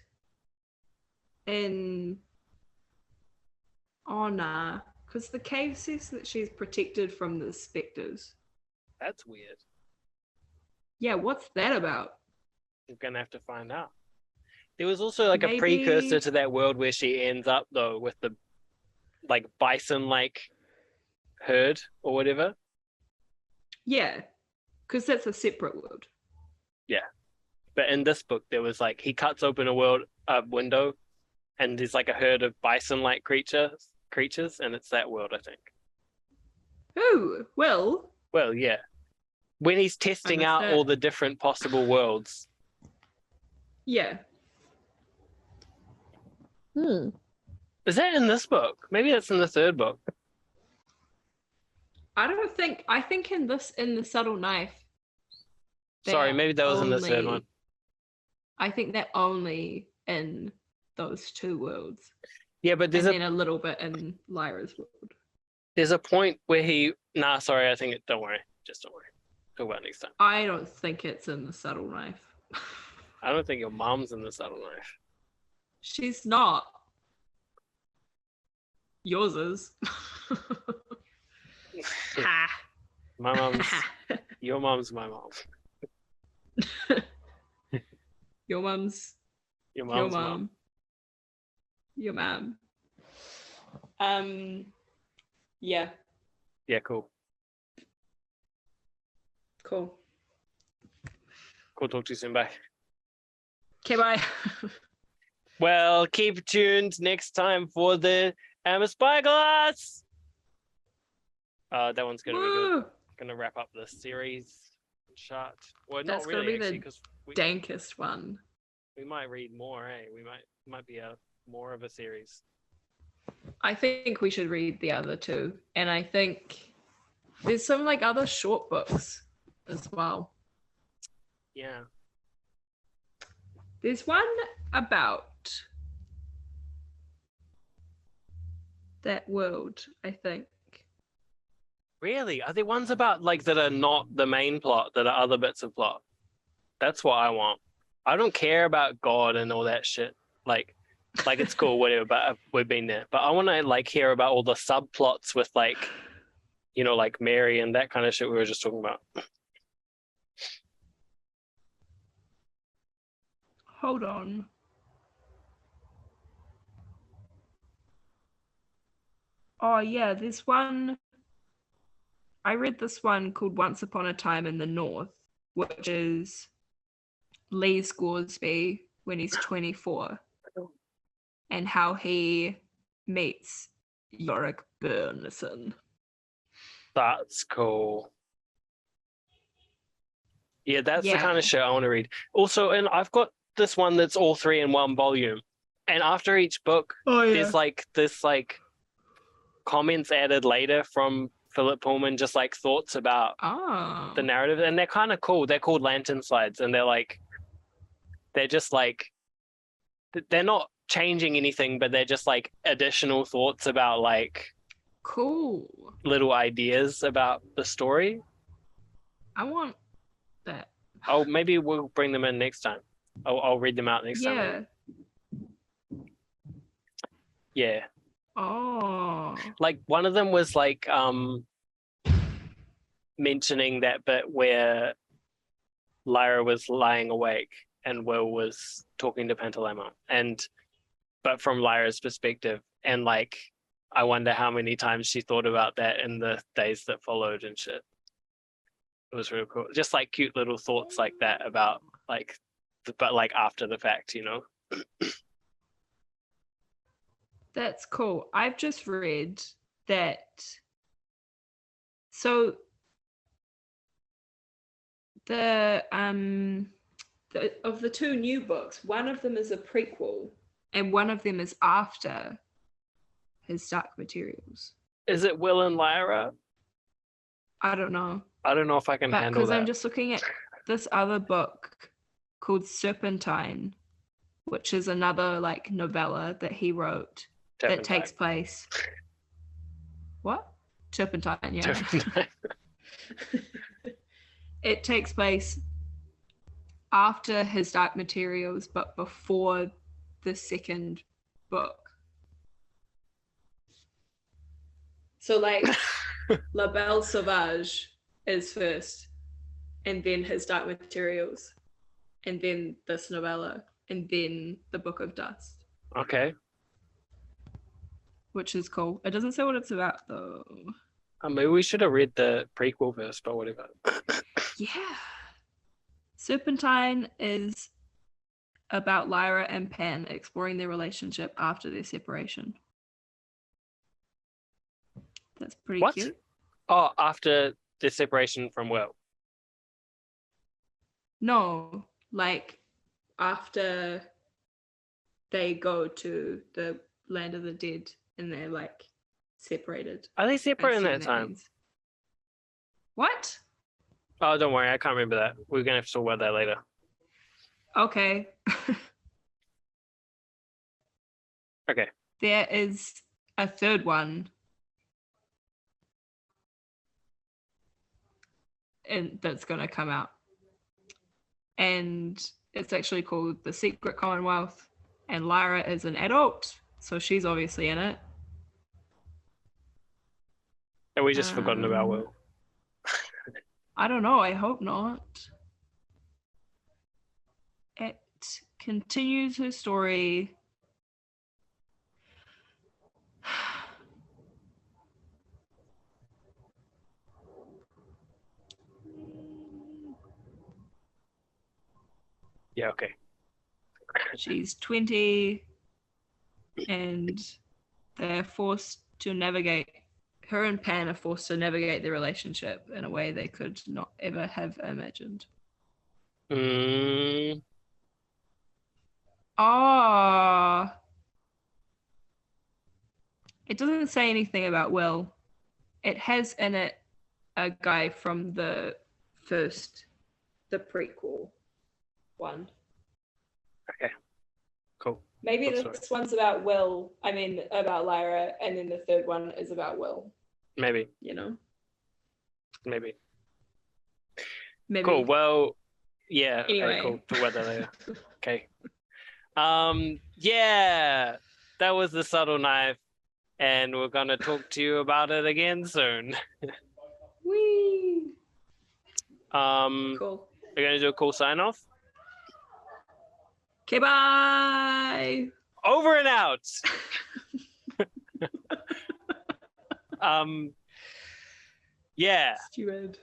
Speaker 3: in. Oh, nah. Because the cave says that she's protected from the specters.
Speaker 4: That's weird.
Speaker 3: Yeah, what's that about?
Speaker 4: We're gonna have to find out. There was also like a
Speaker 3: Maybe-
Speaker 4: precursor to that world where she ends up though with the like bison like herd or whatever.
Speaker 3: Yeah, because that's a separate world.
Speaker 4: But in this book there was like he cuts open a window and there's like a herd of bison like creatures and it's that world, I think.
Speaker 3: Oh, well,
Speaker 4: Well, yeah. When he's testing
Speaker 3: missed
Speaker 4: out
Speaker 3: that.
Speaker 4: all the different possible worlds.
Speaker 3: yeah.
Speaker 4: Is that in this book? Maybe that's in the third book.
Speaker 3: I think in the subtle knife.
Speaker 4: Sorry,
Speaker 3: they're
Speaker 4: maybe that was in the third
Speaker 3: only-
Speaker 4: one.
Speaker 3: I think they're only in those two worlds.
Speaker 4: Yeah, but
Speaker 3: And then a little bit in Lyra's world.
Speaker 4: there's a point where sorry, I think don't worry. Just don't worry. Talk about it next time.
Speaker 3: I don't think it's in the subtle knife.
Speaker 4: I don't think your mom's in the subtle knife.
Speaker 3: She's not. Yours is. Ha.
Speaker 4: My mom's your mom's my mom.
Speaker 3: Your mum's
Speaker 4: Your
Speaker 3: your
Speaker 4: mom's
Speaker 3: mum.
Speaker 4: mom.
Speaker 3: Your mum. Yeah,
Speaker 4: Yeah, cool.
Speaker 3: cool.
Speaker 4: Cool, talk to you soon. Bye.
Speaker 3: Okay, bye.
Speaker 4: Well, keep tuned next time for the Spyglass. That one's gonna be good.
Speaker 3: Woo!
Speaker 4: Gonna wrap up the series shot. Well,
Speaker 3: That's
Speaker 4: not
Speaker 3: gonna
Speaker 4: really
Speaker 3: be the
Speaker 4: actually, because
Speaker 3: Dankest one.
Speaker 4: we might read more. Eh? We might be a more of a series.
Speaker 3: I think we should read the other two. And I think there's some like other short books as well.
Speaker 4: Yeah.
Speaker 3: There's one about that world, I think.
Speaker 4: Really? Are there ones about like that are not the main plot, that are other bits of plot? That's what I want. I don't care about God and all that shit. Like it's cool, whatever, but we've been there. But I want to like hear about all the subplots with like you know, like Mary and that kind of shit we were just talking about.
Speaker 1: Hold on. Oh yeah, this one. I read this one called Once Upon a Time in the North, which is Lee Scoresby when he's 24 and how he meets Yorick Burnison.
Speaker 4: That's cool. Yeah, that's the
Speaker 1: Yeah.
Speaker 4: kind of shit I want to read. Also, and I've got this one that's all three in one volume. And after each book, there's like this like comments added later from Philip Pullman, just like thoughts about
Speaker 1: Oh.
Speaker 4: the narrative, and they're kind of cool. They're called lantern slides, and they're just like they're not changing anything, but they're just like additional thoughts about like
Speaker 1: Cool.
Speaker 4: little ideas about the story.
Speaker 1: I want that.
Speaker 4: Oh, maybe we'll bring them in next time. I'll read them out next time. Yeah.
Speaker 1: Oh.
Speaker 4: Like one of them was like mentioning that bit where Lyra was lying awake and Will was talking to Pantalema, but from Lyra's perspective, and like I wonder how many times she thought about that in the days that followed and shit. It was really cool. Just like cute little thoughts like that about like but like after the fact, you know.
Speaker 1: That's cool. I've just read that. So of the two new books, one of them is a prequel and one of them is after his Dark Materials.
Speaker 4: Is it Will and Lyra?
Speaker 1: I don't know.
Speaker 4: I don't know if I can handle
Speaker 1: because
Speaker 4: that.
Speaker 1: I'm just looking at this other book called Serpentine, which is another like novella that he wrote that takes place. What? Turpentine, yeah.
Speaker 4: Turpentine.
Speaker 1: It takes place after his Dark Materials, but before the second book. So like La Belle Sauvage is first, and then his Dark Materials, and then this novella, and then the Book of Dust.
Speaker 4: Okay.
Speaker 1: Which is cool. It doesn't say what it's about though.
Speaker 4: Maybe we should have read the prequel first, but whatever.
Speaker 1: Yeah. Serpentine is about Lyra and Pan exploring their relationship after their separation. That's pretty cute.
Speaker 4: Oh, after the separation from Will.
Speaker 1: No, like after they go to the land of the dead and they're like separated.
Speaker 4: Are they separate in that time?
Speaker 1: Means. What?
Speaker 4: Oh, don't worry, I can't remember that. We're gonna have to talk about that later.
Speaker 1: Okay.
Speaker 4: Okay.
Speaker 1: There is a third one. And that's gonna come out. And it's actually called The Secret Commonwealth. And Lyra is an adult, so she's obviously in it.
Speaker 4: And we just forgotten about Will.
Speaker 1: I don't know, I hope not. It continues her story.
Speaker 4: Yeah, okay.
Speaker 1: She's 20 and they're forced to navigate, her and Pan are forced to navigate their relationship in a way they could not ever have imagined.
Speaker 4: Mm.
Speaker 1: Oh. It doesn't say anything about Will. It has in it a guy from the prequel one.
Speaker 4: Okay. Cool.
Speaker 3: Maybe this one's about Will, about Lyra, and then the third one is about Will.
Speaker 4: Maybe.
Speaker 3: You know?
Speaker 4: Maybe.
Speaker 1: Maybe.
Speaker 4: Cool. Well, yeah.
Speaker 3: Anyway.
Speaker 4: Okay, cool. Talk about that later. Okay. Yeah. That was The Subtle Knife. and we're gonna talk to you about it again soon.
Speaker 3: Whee!
Speaker 4: We're
Speaker 3: Cool.
Speaker 4: gonna do a cool sign off.
Speaker 1: Okay, bye.
Speaker 4: Over and out. Yeah.
Speaker 3: Stupid.